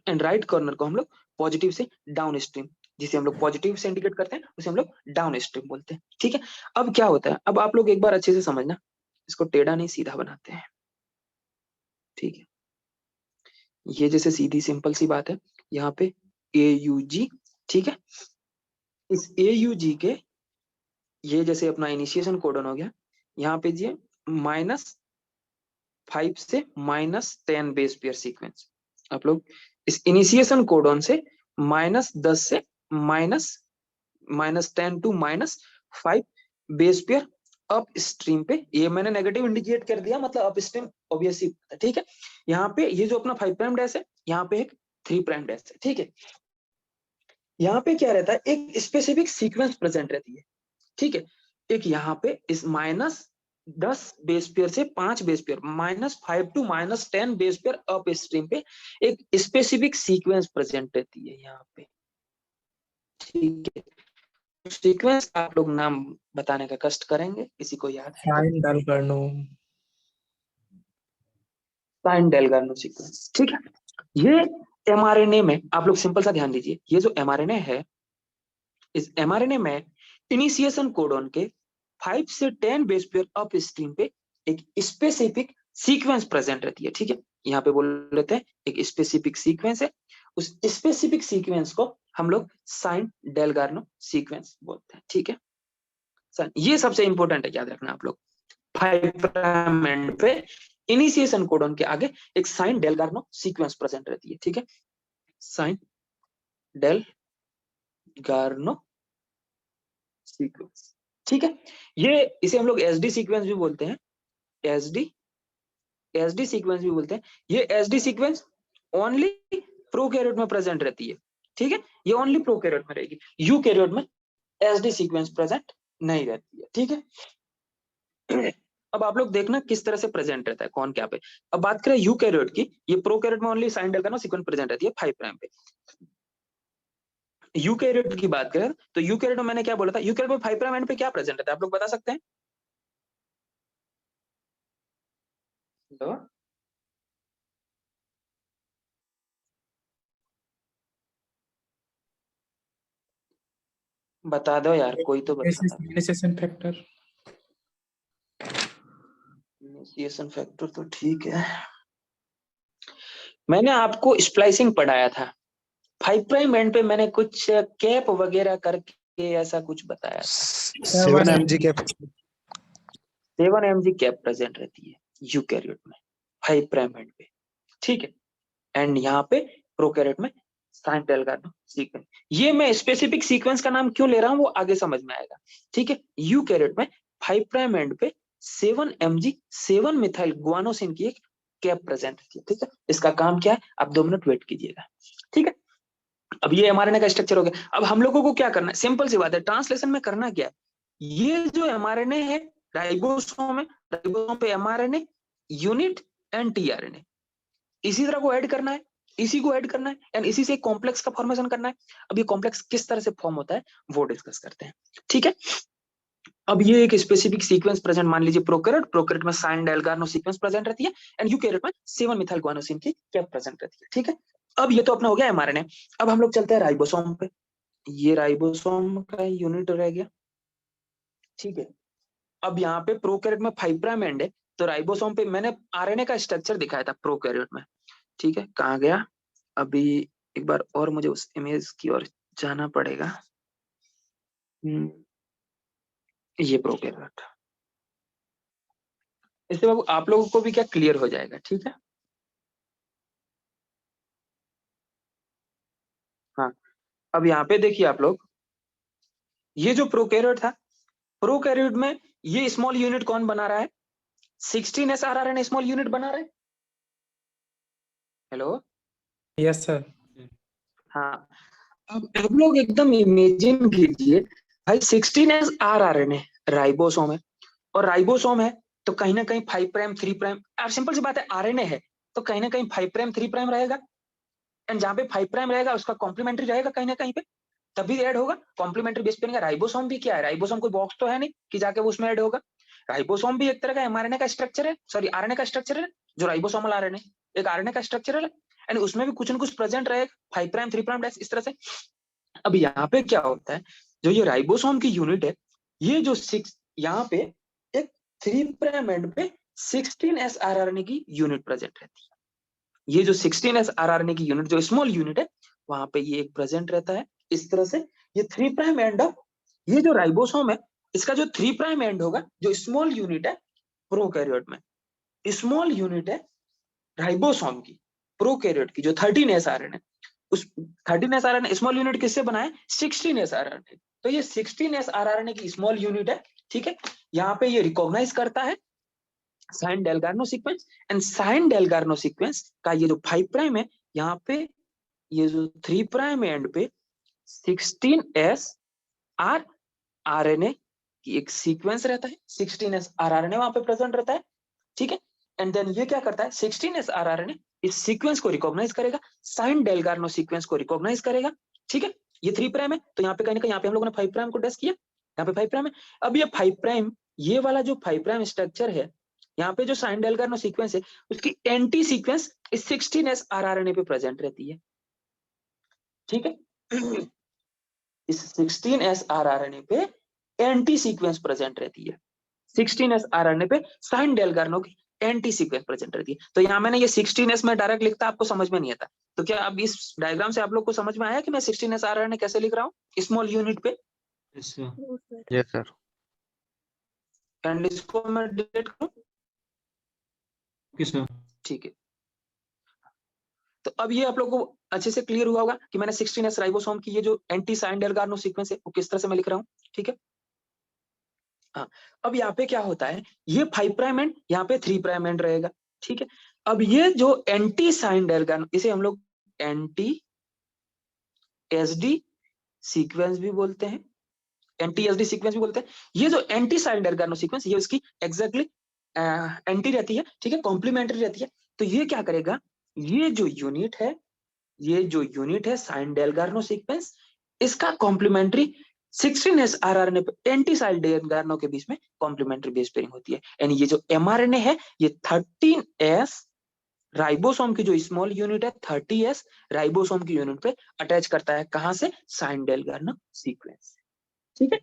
एंड राइट कॉर्नर को हम लोग पॉजिटिव से डाउन स्ट्रीम, जिसे हम लोग पॉजिटिव से इंडिकेट करते हैं उसे हम लोग डाउन स्ट्रीम बोलते हैं। ठीक है, अब क्या होता है, अब आप लोग एक बार अच्छे से समझना, इसको टेढ़ा नहीं सीधा बनाते हैं। ठीक है, ये जैसे सीधी सिंपल सी बात है, यहाँ पे AUG, ठीक है, इस AUG के ये जैसे अपना इनिशिएशन कोडन हो गया, यहाँ पे जी -5 से -10 बेस पेयर सीक्वेंस। आप लोग इस इनिशिएशन कोडन से -10 से -10 to -5 base pair upstream पे, ये मैंने नेगेटिव इंडिकेट कर दिया, मतलब अप स्ट्रीम ऑब्वियसली। ठीक है, यहाँ पे ये जो अपना 5 प्राइम डैश है, यहाँ पे एक 3 प्राइम डैश है। ठीक है, यहाँ पे क्या रहता है, एक स्पेसिफिक सीक्वेंस प्रेजेंट रहती है। ठीक है, एक यहाँ पे इस -10 बेस पेयर से 5 base pair, -5 to -10 base pair upstream पे एक स्पेसिफिक सीक्वेंस प्रेजेंट रहती है यहाँ पे। ठीक है, सीक्वेंस आप लोग नाम बताने का कष्ट करेंगे, किसी को याद है? Shine Dalgarno. Shine Dalgarno sequence. ठीक है, ये mRNA में आप लोग सिंपल सा ध्यान दीजिए, ये जो mRNA है, इस mRNA में इनिशिएशन कोडन के 5 से 10 बेस पेयर अप स्ट्रीम पे एक स्पेसिफिक सीक्वेंस प्रेजेंट रहती है। ठीक है, यहाँ पे बोल लेते हैं एक स्पेसिफिक सीक्वेंस है, उस स्पेसिफिक सीक्वेंस को हम लोग साइन डेल्गार्नो सीक्वेंस बोलते हैं। ठीक है, ये सबसे इंपॉर्टेंट है, याद रखना आप लोग। 5 प्राइम एंड पे इनिशिएशन कोडन के आगे एक साइन डेल्गार्नो सीक्वेंस प्रेजेंट रहती है। ठीक है, साइन डेल्गार्नो सीक्वेंस। ठीक है, ये इसे हम लोग SD सीक्वेंस भी बोलते हैं, SD सीक्वेंस भी बोलते हैं। ये SD सीक्वेंस ओनली प्रोकैरियोट में प्रेजेंट रहती है। ठीक है, ये ओनली प्रोकैरियोट में रहेगी, यूकैरियोट में SD सीक्वेंस प्रेजेंट नहीं रहती है। ठीक है, अब आप लोग देखना किस तरह से प्रेजेंट रहता है, कौन क्या पे। अब बात करें यूकैरियोट की, ये प्रोकैरियोट में only sign Dalgarno sequence present रहती है 5 प्राइम पे। यूकैरियोट की बात करें तो यूकैरियोट में मैंने क्या बोला था, यूकैरियोट में 5 प्राइम एंड पे क्या प्रेजेंट रहता है, आप लोग बता सकते हैं? हेलो, बता दो यार, कोई तो बता। Initiation factor. इनिशिएशन फैक्टर तो ठीक है, मैंने आपको स्प्लाइसिंग पढ़ाया था, 5 प्राइम एंड पे मैंने कुछ कैप वगैरह करके ऐसा कुछ बताया था। 7 mg cap, 7 mg cap present रहती है यूकैरियोट में 5 प्राइम एंड पे। ठीक है, एंड यहाँ पे प्रोकैरियोट में साइन डेल्गार्नो सीक्वेंस। ये मैं स्पेसिफिक सीक्वेंस का नाम क्यों ले रहा हूँ वो आगे समझ में आएगा। ठीक है, यूकैरियोट में 5 प्राइम एंड पे 7 mg 7 मिथाइल गुआनोसिन की एक कैप प्रेजेंट रहती है। ठीक है, इसका काम क्या है, आप 2 मिनट वेट कीजिएगा। ठीक है, अब ये mRNA का स्ट्रक्चर हो गया। अब हम लोगों को क्या करना है, सिंपल सी बात है, ट्रांसलेशन में करना क्या है, ये जो mRNA है राइबोसोम है, राइबोसोम पे mRNA यूनिट एंड tRNA, इसी तरह को ऐड करना है, इसी को ऐड करना है एंड इसी से एक कॉम्प्लेक्स का फॉर्मेशन करना है। अब ये कॉम्प्लेक्स किस तरह से फॉर्म होता है वो डिस्कस करते हैं। ठीक है, अब ये एक स्पेसिफिक सीक्वेंस प्रेजेंट, मान लीजिए प्रोकैरियोट में साइन डेल्गार्नो सीक्वेंस प्रेजेंट रहती है एंड यूकैरियोट में 7 मिथाइल गुआनोसिन की कैप प्रेजेंट रहती है। ठीक है, अब ये तो अपना हो गया mRNA। अब हम लोग चलते हैं राइबोसोम पे, ये राइबोसोम का यूनिट रह गया। ठीक है, अब यहाँ पे प्रोकैरियोट में 5 प्राइम एंड है, तो राइबोसोम पे मैंने RNA का स्ट्रक्चर दिखाया था प्रोकैरियोट में। ठीक है, कहाँ गया, अभी एक बार और मुझे उस इमेज की ओर जाना पड़ेगा। ये प्रोकैरियोट, इससे बाबू आप लोगों को भी क्या क्लियर हो जाएगा। ठीक है, हाँ, अब यहाँ पे देखिए आप लोग, ये जो प्रोकैरियोट था, प्रोकैरियोट में ये स्मॉल यूनिट कौन बना रहा है, 16s RNA स्मॉल यूनिट बना रहा है। Hello, yes sir. हाँ, अब आप लोग एकदम इमेजिन कीजिए भाई, 16s RNA राइबोसोम है, और राइबोसोम है तो कहीं ना कहीं 5 प्राइम 3 प्राइम, अब सिंपल सी बात है, RNA है तो कहीं ना कहीं 5 प्राइम 3 प्राइम रहेगा, एंड जहां पे 5 प्राइम रहेगा उसका कॉम्प्लीमेंट्री रहेगा कहीं ना कहीं पे, तभी ऐड होगा कॉम्प्लीमेंट्री बेस पे। राइबोसोम भी क्या है, राइबोसोम कोई बॉक्स तो है नहीं कि जाके वो उसमें ऐड होगा। राइबोसोम भी एक तरह का mRNA का स्ट्रक्चर है, सॉरी RNA का स्ट्रक्चर है, जो राइबोसोमल RNA एक RNA का स्ट्रक्चर है, एंड उसमें भी कुछ ना कुछ प्रेजेंट रहेगा, 5 प्राइम 3 प्राइम इस तरह से। अब यहाँ पे क्या होता है, जो ये राइबोसोम की यूनिट है, ये जो 6 यहाँ पे एक 3 प्राइम एंड पे 16s rRNA की यूनिट प्रेजेंट रहती है। ये जो 16s rRNA की यूनिट जो स्मॉल यूनिट है, वहां पे ये एक प्रेजेंट रहता है इस तरह से। ये 3 प्राइम एंड ऑफ ये जो राइबोसोम है, इसका जो 3 प्राइम एंड होगा, जो स्मॉल यूनिट है प्रोकैरियोट में, स्मॉल यूनिट है राइबोसोम की प्रोकैरियोट की, जो 13s RNA, उस 13s RNA स्मॉल यूनिट किससे बना है, 16s RNA। तो ये 16s RNA की स्मॉल यूनिट है, ठीक है। यहाँ पे ये रिकॉग्नाइज करता है Shine Dalgarno sequence, and Shine Dalgarno sequence का ये जो 5 प्राइम है, यहाँ पे ये जो 3 प्राइम एंड पे 16s RNA की एक सीक्वेंस रहता है, 16s RNA वहां पे प्रेजेंट रहता है, ठीक है। एंड देन ये क्या करता है, 16s RNA इस सीक्वेंस को रिकॉग्नाइज करेगा, साइन डेल्गार्नो सीक्वेंस को रिकॉग्नाइज करेगा, ठीक है। ये 3 प्राइम है, तो यहाँ पे कहीं ना कहीं यहाँ पे हम लोगों ने 5 प्राइम को डस किया, यहाँ पे 5 प्राइम है। अब ये 5 प्राइम, ये वाला जो 5 प्राइम स्ट्रक्चर है, यहाँ पे जो साइन डेल्गार्नो सीक्वेंस है, उसकी एंटी सीक्वेंस इस 16s RNA पे प्रेजेंट रहती है, ठीक है। इस 16s RNA पे एंटी सीक्वेंस प्रेजेंट रहती है, 16s RNA पे साइन डेल्गार्नो की एंटी सीक्वेंस प्रेजेंट रहती है। तो यहाँ मैंने ये 16s में डायरेक्ट लिखता, आपको समझ में नहीं आता। तो क्या अब इस डायग्राम से आप लोग को समझ में आया कि मैं 16s RNA कैसे लिख रहा हूँ स्मॉल यूनिट पे? Yes sir. Yes sir. And इसको मैं डिलीट करूं? Okay sir. ठीक है। तो अब ये आप लोग को अच्छे से क्लियर हुआ होगा कि मैंने 16s राइबोसोम की ये जो एंटी साइन डेल्गार्नो सीक्वेंस है, वो किस तरह से मैं लिख रहा हूँ, ठीक है। हाँ, अब यहाँ पे क्या होता है, ये 5 प्राइम एंड यहाँ पे 3 प्राइम एंड रहेगा, ठीक है। अब ये जो एंटी साइन डेल्गार्नो, इसे हम लोग एंटी एसडी सीक्वेंस भी बोलते हैं, एंटी एसडी सीक्वेंस भी बोलते हैं। ये जो एंटी साइन डेल्गार्नो सीक्वेंस, ये उसकी एग्जैक्टली एंटी रहती है, ठीक है, कॉम्प्लीमेंट्री रहती है। तो ये क्या करेगा, ये जो यूनिट है, ये जो यूनिट है साइन डेल्गार्नो सीक्वेंस, इसका कॉम्प्लीमेंट्री 16s RNA पे एंटी साइन डेल्गार्नो के बीच में कॉम्प्लीमेंट्री बेस पेयरिंग होती है। यानी ये जो mRNA है, ये 13s राइबोसोम की जो स्मॉल यूनिट है 30s राइबोसोम की यूनिट पे अटैच करता है, कहां से, साइन डेल्गार्नो सीक्वेंस, ठीक है।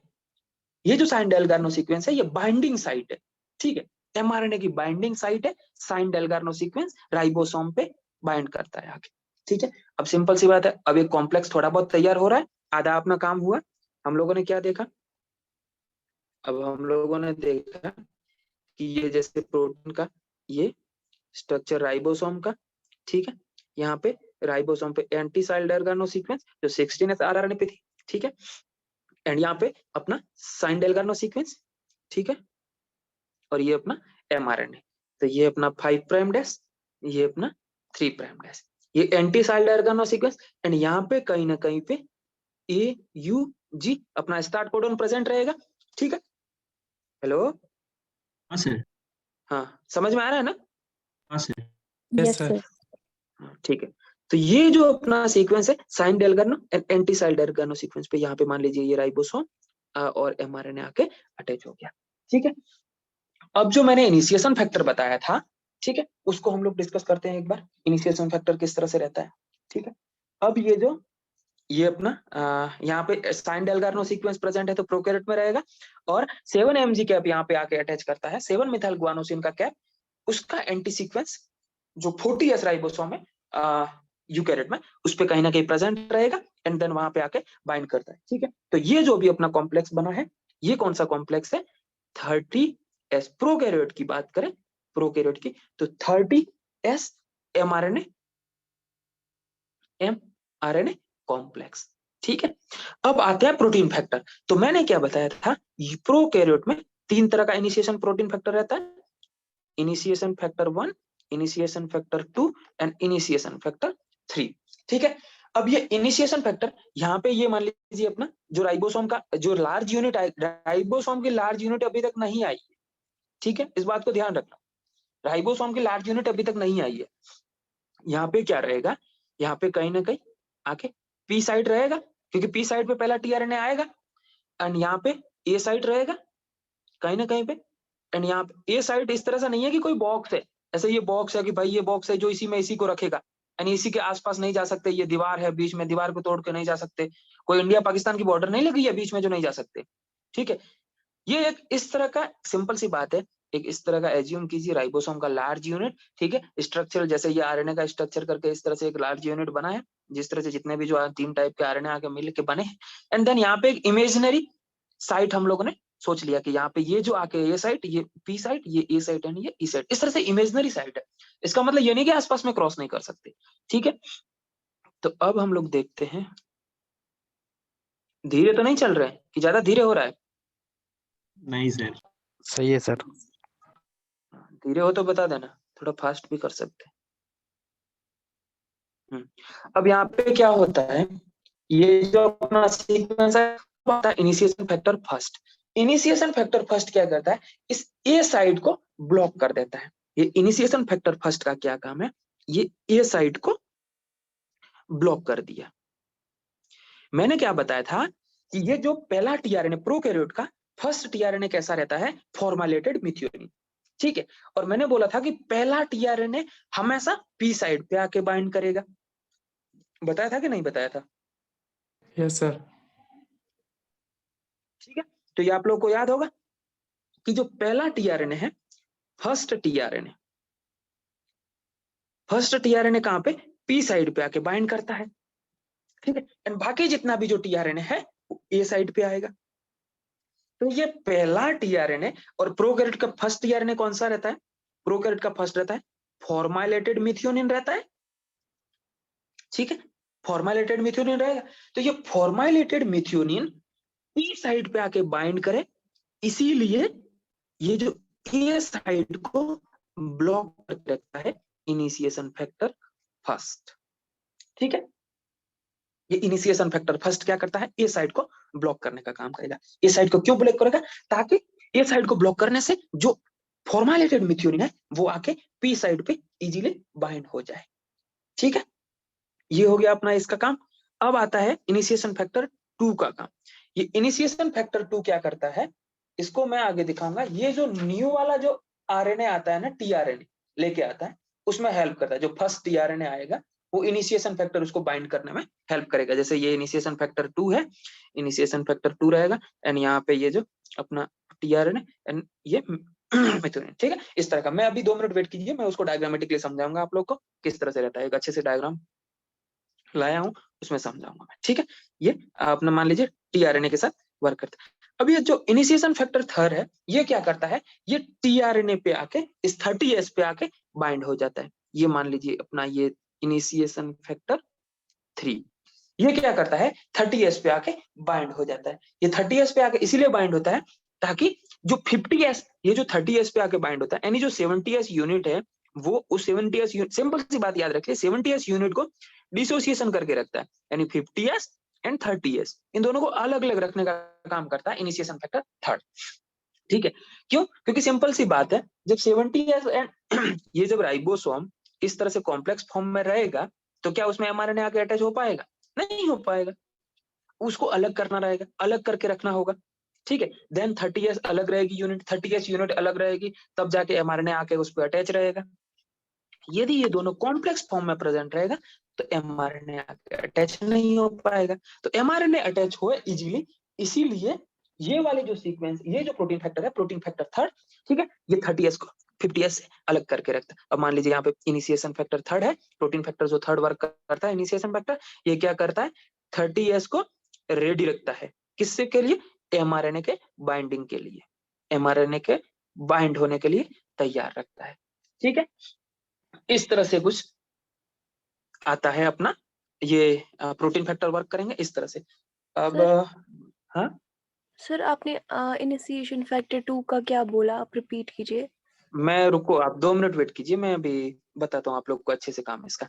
ये जो साइन डेल्गार्नो सीक्वेंस है, ये बाइंडिंग साइट है, ठीक है, mRNA की बाइंडिंग साइट है, साइन डेल्गार्नो सीक्वेंस राइबोसोम पे बाइंड करता है आगे, ठीक है। अब सिंपल सी बात है, अब एक कॉम्प्लेक्स थोड़ा बहुत तैयार हो रहा है, आधा अपना काम हुआ। हम लोगों ने क्या देखा, अब हम लोगों ने देखा कि ये जैसे प्रोटीन का ये स्ट्रक्चर राइबोसोम का, ठीक है, यहाँ पे राइबोसोम पे एंटी साइन डेल्गार्नो सीक्वेंस जो 16s RNA पे थी, ठीक है, एंड यहाँ पे अपना साइन डेल्गार्नो सीक्वेंस, ठीक है, और ये अपना mRNA। तो ये अपना 5 प्राइम डैश, ये अपना 3 प्राइम डैश, ये anti Shine Dalgarno sequence, and यहाँ पे कहीं ना कहीं पे AUG अपना स्टार्ट कोडन प्रेजेंट रहेगा, ठीक है। हेलो, हाँ सर। हाँ समझ में आ रहा है ना? हाँ सर। Yes sir. हाँ, ठीक है। तो ये जो अपना सीक्वेंस है Shine Dalgarno and anti Shine Dalgarno sequence पे, यहाँ पे मान लीजिए ये राइबोसोम और mRNA आके अटैच हो गया, ठीक है। अब जो मैंने इनिशिएशन फैक्टर बताया था, ठीक है, उसको हम लोग डिस्कस करते हैं एक बार, इनिशिएशन फैक्टर किस तरह से रहता है, ठीक है। अब ये जो ये अपना यहाँ पे साइन डेल्गार्नो सीक्वेंस प्रेजेंट है, तो प्रोकैरियोट में रहेगा, और 7 mg कैप यहाँ पे आके अटैच करता है, 7 मिथाइल गुआनोसिन का कैप, उसका एंटी सीक्वेंस जो 40s राइबोसोम है यूकैरियोट में, उस पे कहीं ना कहीं प्रेजेंट रहेगा, एंड देन वहां पे आके बाइंड करता है, ठीक है। तो ये जो भी अपना कॉम्प्लेक्स बना है, ये कौन सा कॉम्प्लेक्स है, 30s। प्रोकैरियोट की बात करें, प्रोकैरियोट की, तो 30s mRNA कॉम्प्लेक्स, ठीक है। अब आते हैं प्रोटीन फैक्टर। तो मैंने क्या बताया था, प्रोकैरियोट में 3 तरह का इनिशिएशन प्रोटीन फैक्टर रहता है, initiation factor 1, initiation factor 2 and initiation factor 3, ठीक है। अब ये इनिशिएशन फैक्टर यहाँ पे ये मान लीजिए अपना जो राइबोसोम का जो लार्ज यूनिट है, राइबोसोम की लार्ज यूनिट अभी तक नहीं आई है, ठीक है, इस बात को ध्यान रखना, राइबोसोम की लार्ज यूनिट अभी तक नहीं आई है। यहाँ पे क्या रहेगा, यहाँ पे कहीं ना कहीं आके पी साइड रहेगा, क्योंकि पी साइड पे पहला टीआरएनए आएगा, एंड यहाँ पे ए साइड रहेगा कहीं ना कहीं पे, एंड यहाँ पे ए साइड इस तरह से नहीं है कि कोई बॉक्स है, ऐसे ये बॉक्स है कि भाई ये बॉक्स है जो इसी में इसी को रखेगा, यानी इसी के आसपास नहीं जा सकते, ये दीवार है बीच में, दीवार को तोड़ के नहीं जा सकते, कोई इंडिया पाकिस्तान की बॉर्डर नहीं लगी है बीच में जो नहीं जा सकते, ठीक है। ये एक इस तरह का सिंपल सी बात है, एक इस तरह का एज्यूम कीजिए राइबोसोम का लार्ज यूनिट, ठीक है, स्ट्रक्चर जैसे ये आरएनए का स्ट्रक्चर करके इस तरह से एक लार्ज यूनिट बना है, जिस तरह से जितने भी जो 3 टाइप के आरएनए आके मिल के बने हैं, एंड देन यहाँ पे एक इमेजिनरी साइट हम लोगों ने सोच लिया कि यहाँ पे ये जो आके ये साइट, ये पी साइट, ये ए साइट एंड ये ई साइट, इस तरह से इमेजिनरी साइट है। इसका मतलब ये नहीं कि आसपास में क्रॉस नहीं कर सकते, ठीक है। तो अब हम लोग देखते हैं, धीरे तो नहीं चल रहे हैं कि ज्यादा धीरे हो रहा है? नहीं सर। सही है सर। धीरे हो तो बता देना, थोड़ा फास्ट भी कर सकते हैं। अब यहाँ पे क्या होता है, ये जो अपना सीक्वेंस है होता है initiation factor first. Initiation factor first क्या करता है, इस ए साइड को ब्लॉक कर देता है। ये इनिशिएशन फैक्टर फर्स्ट का क्या काम है, ये ए साइड को ब्लॉक कर दिया। मैंने क्या बताया था कि ये जो पहला टीआरएनए प्रोकैरियोट का फर्स्ट टीआरएनए कैसा रहता है, फॉर्मेलेटेड मिथ्योनिन, ठीक है। और मैंने बोला था कि पहला टीआरएनए हमेशा पी साइड पे आके बाइंड करेगा, बताया था कि नहीं बताया था? Yes sir. ठीक है, तो ये आप लोग को याद होगा कि जो पहला टीआरएनए है, फर्स्ट टीआरएनए कहां पे, पी साइड पे आके बाइंड करता है, ठीक है। एंड बाकी जितना भी जो टीआरएनए है वो ए साइड पे आएगा। तो ये पहला टीआरएनए, और प्रोकैरियोट का फर्स्ट टीआरएनए कौन सा रहता है, प्रोकैरियोट का फर्स्ट रहता है फॉर्माइलेटेड मिथ्योनिन रहता है, ठीक है, फॉर्माइलेटेड मिथ्योनिन रहेगा। तो ये फॉर्माइलेटेड मिथ्योनिन पी साइड पे आके बाइंड करे, इसीलिए ये जो ए साइड को ब्लॉक करके रखता है इनिशिएशन फैक्टर फर्स्ट, ठीक है। ये इनिशिएशन फैक्टर फर्स्ट क्या करता है, ए साइड को ब्लॉक करने का काम करेगा। ए साइड को क्यों ब्लॉक करेगा, ताकि ए साइड को ब्लॉक करने से जो फॉर्माइलेटेड मिथ्योनिन है वो आके पी साइड पे इजीली बाइंड हो जाए, ठीक है। ये हो गया अपना इसका काम। अब आता है इनिशिएशन फैक्टर 2 का काम। ये इनिशिएशन फैक्टर 2 क्या करता है, इसको मैं आगे दिखाऊंगा। ये जो न्यू वाला जो आरएनए आता है ना, टीआरएनए लेके आता है, उसमें हेल्प करता है। जो फर्स्ट टीआरएनए आएगा वो इनिशिएशन फैक्टर उसको बाइंड करने में हेल्प करेगा। जैसे ये इनिशिएशन फैक्टर 2 है, इनिशिएशन फैक्टर 2 रहेगा, एंड यहाँ पे ये जो अपना टीआरएनए एंड ये मिथ्योनिन, ठीक है। इस तरह का, मैं अभी 2 मिनट वेट कीजिए, मैं उसको डायग्रामेटिकली समझाऊंगा आप लोग को किस तरह से रहता है। एक अच्छे से डायग्राम लाया हूं, उसमें समझाऊंगा मैं, ठीक है। ये अपना मान लीजिए टीआरएनए के साथ वर्क करता है। अब ये जो इनिशिएशन फैक्टर थर्ड है, ये क्या करता है, ये टीआरएनए पे आके इस 30S पे आके बाइंड हो जाता है। ये मान लीजिए अपना ये इनिशिएशन फैक्टर 3, ये क्या करता है, 30S पे आके बाइंड हो जाता है। ये 30S पे आके इसीलिए बाइंड होता है ताकि जो 50S, ये जो 30S पे आके बाइंड होता है, यानी जो 70S यूनिट है वो उस 70S यूनिट, सिंपल सी बात याद रखिए, 70S यूनिट को डिसोसिएशन करके रखता है, यानी 50S एंड 30S इन दोनों को अलग अलग रखने का काम करता है इनिशिएशन फैक्टर थर्ड, ठीक है। क्यों, क्योंकि सिंपल सी बात है, जब 70S एंड ये जब राइबोसोम इस तरह से कॉम्प्लेक्स फॉर्म में रहेगा तो क्या उसमें एमआरएनए आके अटैच हो पाएगा, नहीं हो पाएगा, उसको अलग करना रहेगा, अलग करके रखना होगा, ठीक है। देन 30S अलग रहेगी यूनिट, 30S यूनिट अलग रहेगी, तब जाके एमआरएनए आके उस पर अटैच रहेगा। यदि ये दोनों कॉम्प्लेक्स फॉर्म में प्रेजेंट रहेगा तो एमआरएनए आके अटैच नहीं हो पाएगा। तो एमआरएनए अटैच हो इजीली, इसीलिए ये वाले जो सीक्वेंस, ये जो प्रोटीन फैक्टर है, प्रोटीन फैक्टर थर्ड, ठीक है, ये 30S को 50S से अलग करके रखता है। अब मान लीजिए यहाँ पे इनिशिएशन फैक्टर थर्ड है, प्रोटीन फैक्टर जो थर्ड वर्क करता है इनिशिएशन फैक्टर, ये क्या करता है, 30S को रेडी रखता है, किससे के लिए, एमआरएनए के बाइंडिंग के लिए, एमआरएनए के बाइंड होने के लिए तैयार रखता है, ठीक है। इस तरह से कुछ आता है अपना ये प्रोटीन फैक्टर वर्क करेंगे इस तरह से। अब हाँ सर आपने इनिशिएशन फैक्टर 2 का क्या बोला, आप रिपीट कीजिए। मैं, रुको आप 2 मिनट वेट कीजिए, मैं अभी बताता हूँ आप लोग को अच्छे से काम इसका।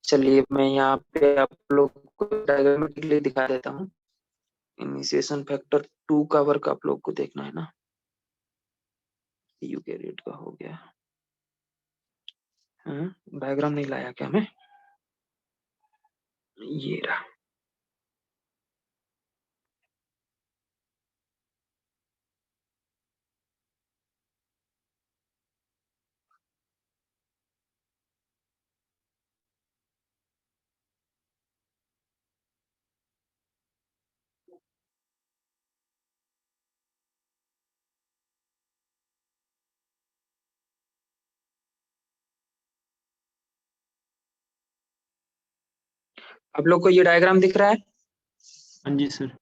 चलिए मैं यहाँ पे आप लोग को डायग्रामेटिकली दिखा देता हूँ। इनिशिएशन फैक्टर 2 का वर्क आप लोग को देखना है ना, यूकेरियोट का हो गया, डायग्राम नहीं लाया क्या मैं, ये रहा। आप लोग को ये डायग्राम दिख रहा है? हाँ जी सर।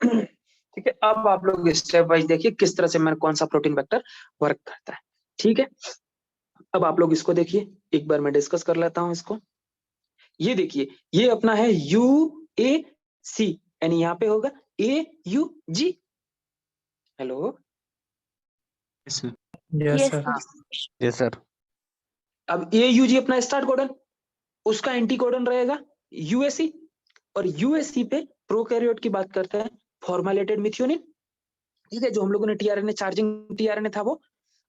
ठीक है, अब आप लोग स्टेप वाइज देखिए किस तरह से मैं कौन सा प्रोटीन वेक्टर वर्क करता है। ठीक है, अब आप लोग इसको देखिए, एक बार मैं डिस्कस कर लेता हूं इसको। ये देखिए, ये अपना है UAC, यानी यहाँ पे होगा AUG। Hello, yes sir. Yes, yes sir. Sir. Yes sir. अब AUG अपना स्टार्ट कोडन, उसका एंटी कोडन रहेगा UAC, और UAC पे प्रोकैरियोट की बात करते हैं, फॉर्मेलेटेड मिथ्योनिन। ठीक है, जो हम लोगों ने टीआरएनए, चार्जिंग टीआरएनए था वो।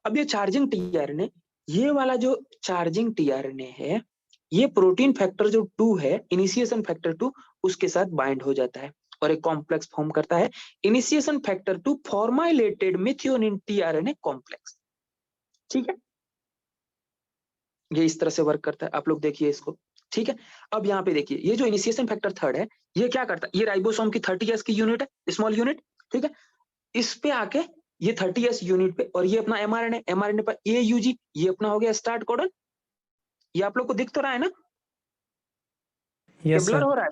अब ये चार्जिंग टीआरएनए, ये वाला जो चार्जिंग टीआरएनए है, ये प्रोटीन फैक्टर जो 2 है, इनिशिएशन फैक्टर 2, उसके साथ बाइंड हो जाता है और एक कॉम्प्लेक्स फॉर्म करता है, initiation factor 2 formylated methionine tRNA complex. ठीक है, ये इस तरह से वर्क करता है, आप लोग देखिए इसको। ठीक है, अब यहाँ पे देखिए, ये जो इनिशिएशन फैक्टर 3 है, ये क्या करता है, ये राइबोसोम की 30S की यूनिट है, स्मॉल यूनिट। ठीक है, इस पे आके ये 30S यूनिट पे, और ये अपना एमआरएनए पर AUG, ये अपना हो गया स्टार्ट कोडन। ये आप लोग को दिख तो रहा है ना, ये Yes, ब्लर sir. हो रहा है?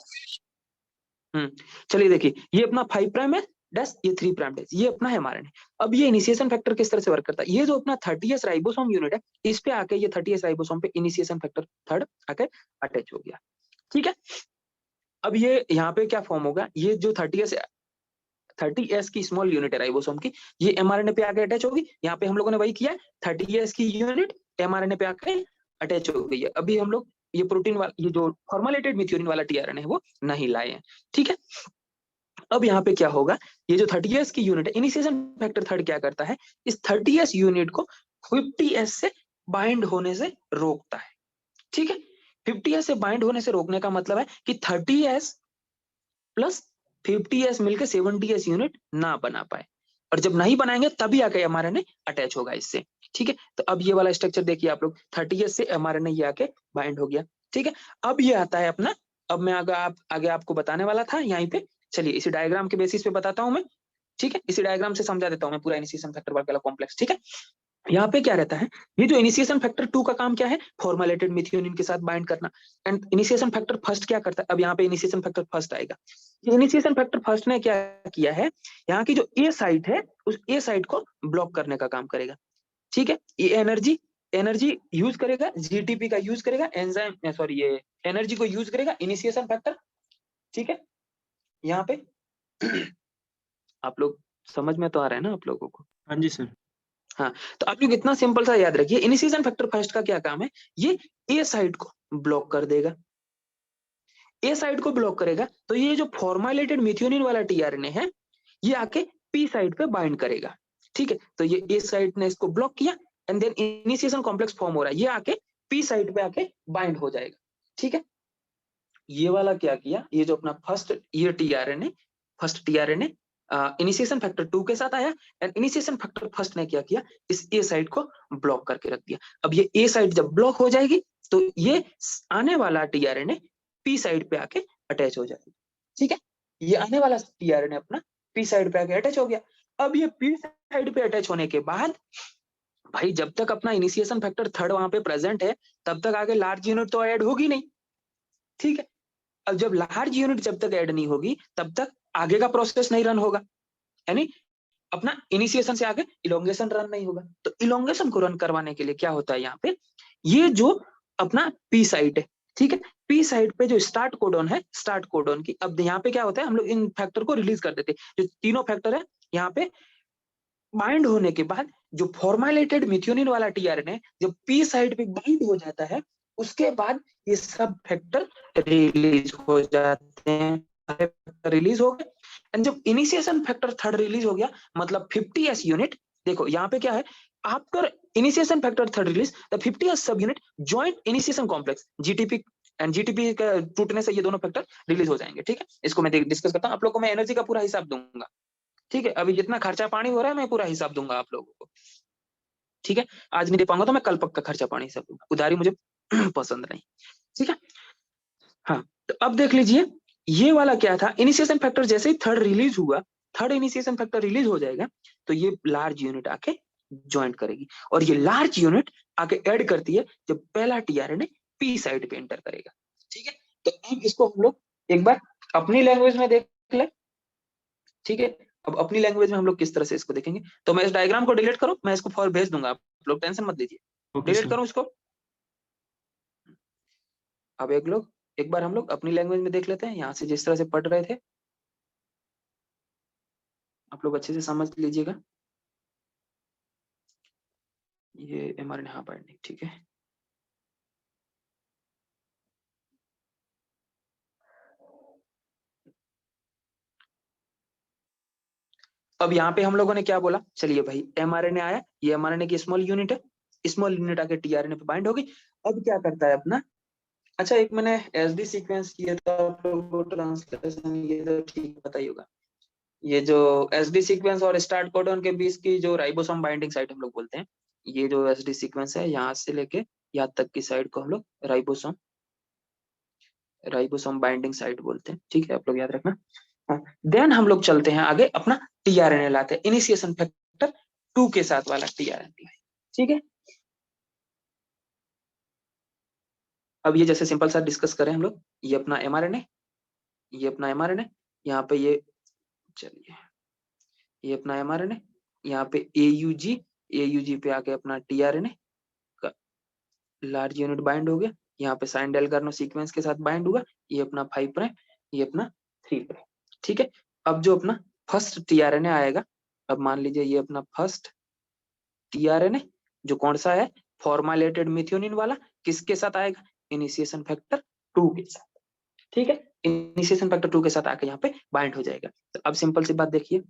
चलिए देखिए, ये अपना 5 प्राइम है डैश, ये 3 प्राइम डैश, ये अपना है एमआरएनए। अब ये इनिशिएशन फैक्टर किस तरह से वर्क करता है, ये जो अपना 30S राइबोसोम यूनिट है, इस पे आके ये 30S राइबोसोम पे इनिशिएशन फैक्टर 3 आके अटैच हो गया। ठीक है, अब ये यहाँ पे क्या फॉर्म होगा, ये जो 30S की स्मॉल यूनिट है राइबोसोम की, ये एमआरएनए पे आके अटैच होगी। यहाँ पे हम लोगों ने वही किया, 30S की यूनिट एमआरएनए पे आके अटैच हो गई है। अभी हम लोग ये प्रोटीन वाला, ये जो फॉर्मुलेटेड मिथ्योनिन वाला टीआरएनए है वो नहीं लाए हैं। ठीक है, अब यहाँ पे क्या होगा, ये जो 30S की यूनिट है, इनिशिएशन फैक्टर 3 क्या करता है, इस 30S यूनिट को 50S से बाइंड होने से रोकता है। ठीक है, 50S से बाइंड होने से रोकने का मतलब है कि 30S प्लस 50S मिलकर 70S यूनिट ना बना पाए, और जब नहीं बनाएंगे तभी आके एमआरएनए अटैच होगा इससे। ठीक है, तो अब ये वाला स्ट्रक्चर देखिए आप लोग, 30S से एमआरएनए ये आके बाइंड हो गया। ठीक है, अब ये आता है अपना, अब मैं आगे आपको बताने वाला था यहीं पे। चलिए इसी डायग्राम के बेसिस पे बताता हूं मैं। ठीक है, इसी डायग्राम से समझा देता हूं मैं पूरा इनिशिएशन फैक्टर वाला कॉम्प्लेक्स। ठीक है, यहाँ पे क्या रहता है, ये जो इनिशिएशन फैक्टर 2 का काम क्या है, फॉर्मुलेटेड मिथ्योनिन के साथ बाइंड करना। एंड इनिशिएशन फैक्टर फर्स्ट क्या करता है, अब यहाँ पे इनिशिएशन फैक्टर फर्स्ट आएगा। ये इनिशिएशन फैक्टर फर्स्ट ने क्या किया है, यहाँ की जो ए साइट है, उस ए साइट को ब्लॉक करने का काम करेगा। ठीक है, ये एनर्जी यूज करेगा, जीटीपी का यूज करेगा, एंजाइम सॉरी ये एनर्जी को यूज करेगा इनिशिएशन फैक्टर। ठीक है, यहाँ पे आप लोग समझ में तो आ रहा है ना आप लोगों को? हाँ जी सर। हाँ, तो आप लोग इतना सिंपल सा याद रखिए, इनिशिएशन फैक्टर फर्स्ट का क्या काम है, ये ए साइड को ब्लॉक कर देगा। ए साइड को ब्लॉक करेगा तो ये जो फॉर्मुलेटेड मिथ्योनिन वाला टीआरएनए है, ये आके पी साइड पे बाइंड करेगा। ठीक है, तो ये ए साइड ने इसको ब्लॉक किया, and then initiation complex form हो रहा है, ये आके पी साइड पे आके बाइंड हो जाएगा। ठीक है, ये वाला क्या किया, ये जो अपना फर्स्ट टीआरएनए इनिशिएशन फैक्टर 2 के साथ आया, एंड इनिशिएशन फैक्टर फर्स्ट ने क्या किया, इस ए साइड को ब्लॉक करके रख दिया। अब ये ए साइड जब ब्लॉक हो जाएगी तो ये आने वाला टीआरएनए पी साइड पे आके अटैच हो जाएगा। ठीक है, ये आने वाला टीआरएनए अपना पी साइड पे आके अटैच हो गया। अब ये पी साइड पे अटैच होने के बाद भाई, जब तक अपना इनिशिएशन फैक्टर 3 वहां पे प्रेजेंट है, तब तक आगे लार्ज यूनिट तो ऐड होगी नहीं। ठीक है, अब जब लार्ज यूनिट जब तक ऐड नहीं होगी, तब तक आगे का प्रोसेस नहीं रन होगा, यानी अपना इनिशिएशन से आगे इलोंगेशन रन नहीं होगा। तो इलोंगेशन को रन करवाने के लिए क्या होता है, यहाँ पे ये जो अपना पी साइट है, ठीक है, पी साइट पे जो स्टार्ट कोडॉन है, स्टार्ट कोडॉन की, अब यहाँ पे क्या होता है, हम लोग इन फैक्टर को रिलीज कर देते हैं। जो तीनों फैक्टर है यहाँ पे बाइंड होने के बाद, जो फॉर्मुलेटेड मिथ्योनिन वाला टीआरएनए जब पी साइट पे बाइंड हो जाता है, उसके बाद ये सब फैक्टर रिलीज हो जाते हैं। रिलीज हो गए, एंड जब इनिशिएशन फैक्टर 3 रिलीज हो गया, मतलब 50S यूनिट, देखो यहाँ पे क्या है, after initiation factor 3 release the 50S सब unit joint initiation complex GTP and GTP का टूटने से ये दोनों फैक्टर रिलीज हो जाएंगे। ठीक है, इसको मैं डिस्कस करता हूँ, आप लोग को मैं एनर्जी का पूरा हिसाब दूंगा। ठीक है, अभी जितना खर्चा पानी हो रहा है मैं पूरा हिसाब दूंगा आप लोगों को। ठीक है, आज नहीं दे पाऊंगा तो मैं कल पक्का खर्चा पानी हिसाब दूंगा, उधारी मुझे पसंद नहीं। ठीक है, हाँ, तो अब देख लीजिए, ये वाला क्या था, इनिशिएशन फैक्टर जैसे ही 3 रिलीज हुआ, 3 इनिशिएशन फैक्टर रिलीज हो जाएगा, तो ये लार्ज यूनिट आके ज्वाइंट करेगी, और ये लार्ज यूनिट आके ऐड करती है जब पहला टीआरएनए पी साइड पे एंटर करेगा। ठीक है, तो अब इसको हम लोग एक बार अपनी लैंग्वेज में देख ले। ठीक है, अब अपनी लैंग्वेज में हम लोग किस तरह से इसको देखेंगे, तो मैं इस डायग्राम को डिलीट करूं, मैं इसको फॉर भेज दूंगा, आप लोग टेंशन मत लीजिए। Okay delete sir. करूं इसको। अब एक बार हम लोग अपनी लैंग्वेज में देख लेते हैं, यहाँ से जिस तरह से पढ़ रहे थे आप लोग अच्छे से समझ लीजिएगा। ये एमआरएनए हाँ बाइंडिंग, ठीक है। अब यहाँ पे हम लोगों ने क्या बोला, चलिए भाई एमआरएनए आया, ये एमआरएनए की स्मॉल यूनिट है, स्मॉल यूनिट आके टीआरएनए पे बाइंड होगी। अब क्या करता है अपना, अच्छा एक मैंने एसडी सीक्वेंस किया था आप लोगों को ट्रांसलेशन, ये तो ठीक पता ही होगा। ये जो एसडी सीक्वेंस और स्टार्ट कोडन के बीच की जो राइबोसोम बाइंडिंग साइट हम लोग बोलते हैं, ये जो एसडी सीक्वेंस है यहाँ से लेके यहाँ तक की साइड को हम लोग राइबोसोम बाइंडिंग साइट बोलते हैं। ठीक है, आप लोग याद रखना। देन हम लोग चलते हैं आगे, अपना टीआरएनए लाते हैं, इनिशिएशन फैक्टर 2 के साथ वाला टीआरएनए। ठीक है, अब ये जैसे सिंपल सा डिस्कस करें हम लोग, ये अपना एमआरएनए, ये अपना एमआरएनए, यहाँ पे ये चलिए ये अपना एमआरएनए, यहाँ पे एयूजी पे आके अपना टीआरएनए का लार्ज यूनिट बाइंड हो गया, यहाँ पे साइन डेल्गार्नो सीक्वेंस के साथ बाइंड हुआ, ये अपना 5 प्राइम, ये अपना 3 प्राइम। ठीक है, अब जो अपना फर्स्ट टीआरएनए आएगा, अब मान लीजिए ये अपना फर्स्ट टीआरएनए जो कौन सा है, फॉर्मालेटेड मिथ्योनिन वाला, किसके साथ आएगा, इनिशिएशन फैक्टर 2 के साथ। ठीक है, इनिशिएशन फैक्टर 2 के साथ आके यहाँ पे बाइंड हो जाएगा। तो अब सिंपल सी बात देखिए,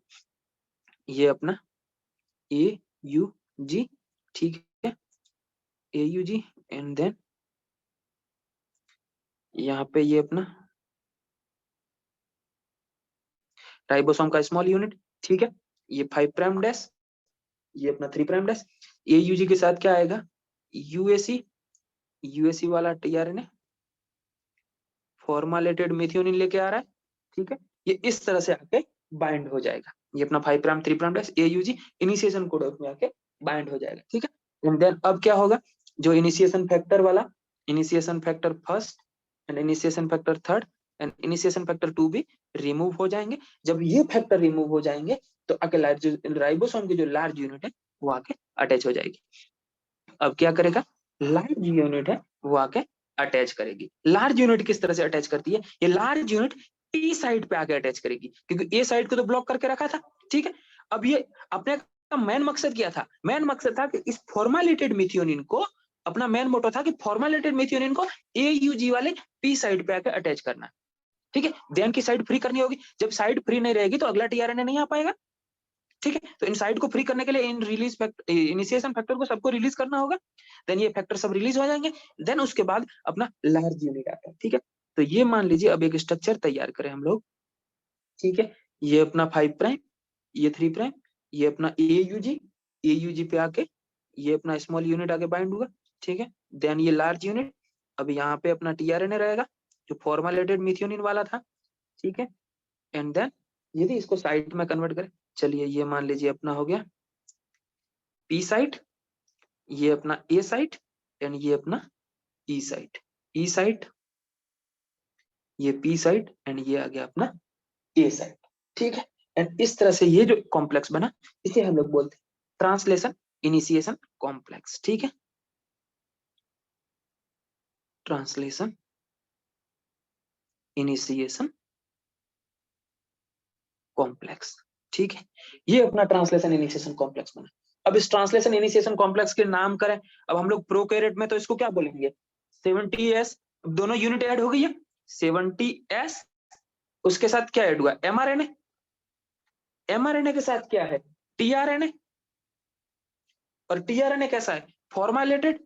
ये अपना AUG, ठीक है, AUG, एंड देन यहाँ पे ये अपना राइबोसोम का स्मॉल यूनिट। ठीक है, ये 5 प्राइम डैश, ये अपना 3 प्राइम डैश, AUG के साथ क्या आएगा, यूएसी वाला टीआरएनए फॉर्मालेटेड मिथ्योनिन लेके आ रहा है। ठीक है, ये इस तरह से आके बाइंड हो जाएगा, ये अपना 5 prime 3 prime dash AUG initiation code में आके बाइंड हो जाएगा। ठीक है, एंड देन अब क्या होगा, जो इनिशिएशन फैक्टर वाला, initiation factor first and initiation factor third and initiation factor 2 भी रिमूव हो जाएंगे। जब ये फैक्टर रिमूव हो जाएंगे तो आके राइबोसोम की जो लार्ज यूनिट है वो आके अटैच हो जाएगी। अब क्या करेगा, लार्ज यूनिट है वो आके अटैच करेगी। लार्ज यूनिट किस तरह से अटैच करती है, ये लार्ज यूनिट पी साइड पे आके अटैच करेगी, क्योंकि ए साइड को तो ब्लॉक करके रखा था। ठीक है, अब ये अपने का मेन मकसद क्या था, मेन मकसद था कि इस फॉर्मालेटेड मिथ्योनिन को, अपना मेन मोटो था कि फॉर्मालेटेड मिथ्योनिन को AUG वाले पी साइड पे आके अटैच करना। ठीक है, देन की साइड फ्री करनी होगी, जब साइड फ्री नहीं रहेगी तो अगला टीआरएनए नहीं आ पाएगा। ठीक है, तो इन साइड को फ्री करने के लिए इन रिलीज फैक्टर, इनिशिएशन फैक्टर को सबको रिलीज करना होगा, देन ये फैक्टर सब रिलीज हो जाएंगे, देन उसके बाद अपना लार्ज यूनिट आता है। ठीक है, तो ये मान लीजिए अब एक स्ट्रक्चर तैयार करें हम लोग। ठीक है, ये अपना 5 प्राइम, ये 3 प्राइम, ये अपना AUG पे आके ये अपना स्मॉल यूनिट आके बाइंड हुआ। ठीक है, देन ये लार्ज यूनिट, अब यहाँ पे अपना टीआरएनए रहेगा जो फॉर्मालेटेड मिथ्योनिन वाला था। ठीक है, एंड देन यदि इसको साइट में कन्वर्ट करें, चलिए ये मान लीजिए अपना हो गया पी साइट, ये अपना ए साइट एंड ये अपना ई साइट, ई साइट, ये पी साइट एंड ये आ गया अपना ए साइट। ठीक है, एंड इस तरह से ये जो कॉम्प्लेक्स बना इसे हम लोग बोलते हैं ट्रांसलेशन इनिशिएशन कॉम्प्लेक्स। ठीक है, ट्रांसलेशन इनिशिएशन कॉम्प्लेक्स। ठीक है, ये अपना ट्रांसलेशन इनिशिएशन कॉम्प्लेक्स बना। अब इस ट्रांसलेशन इनिशिएशन कॉम्प्लेक्स के नाम करें, अब हम लोग प्रोकैरियोट में तो इसको क्या बोलेंगे, 70S, दोनों यूनिट ऐड हो गई है, 70S, उसके साथ क्या ऐड हुआ, एमआरएनए, एमआरएनए के साथ क्या है, टीआरएनए, और टीआरएनए कैसा है, फॉर्मालेटेड,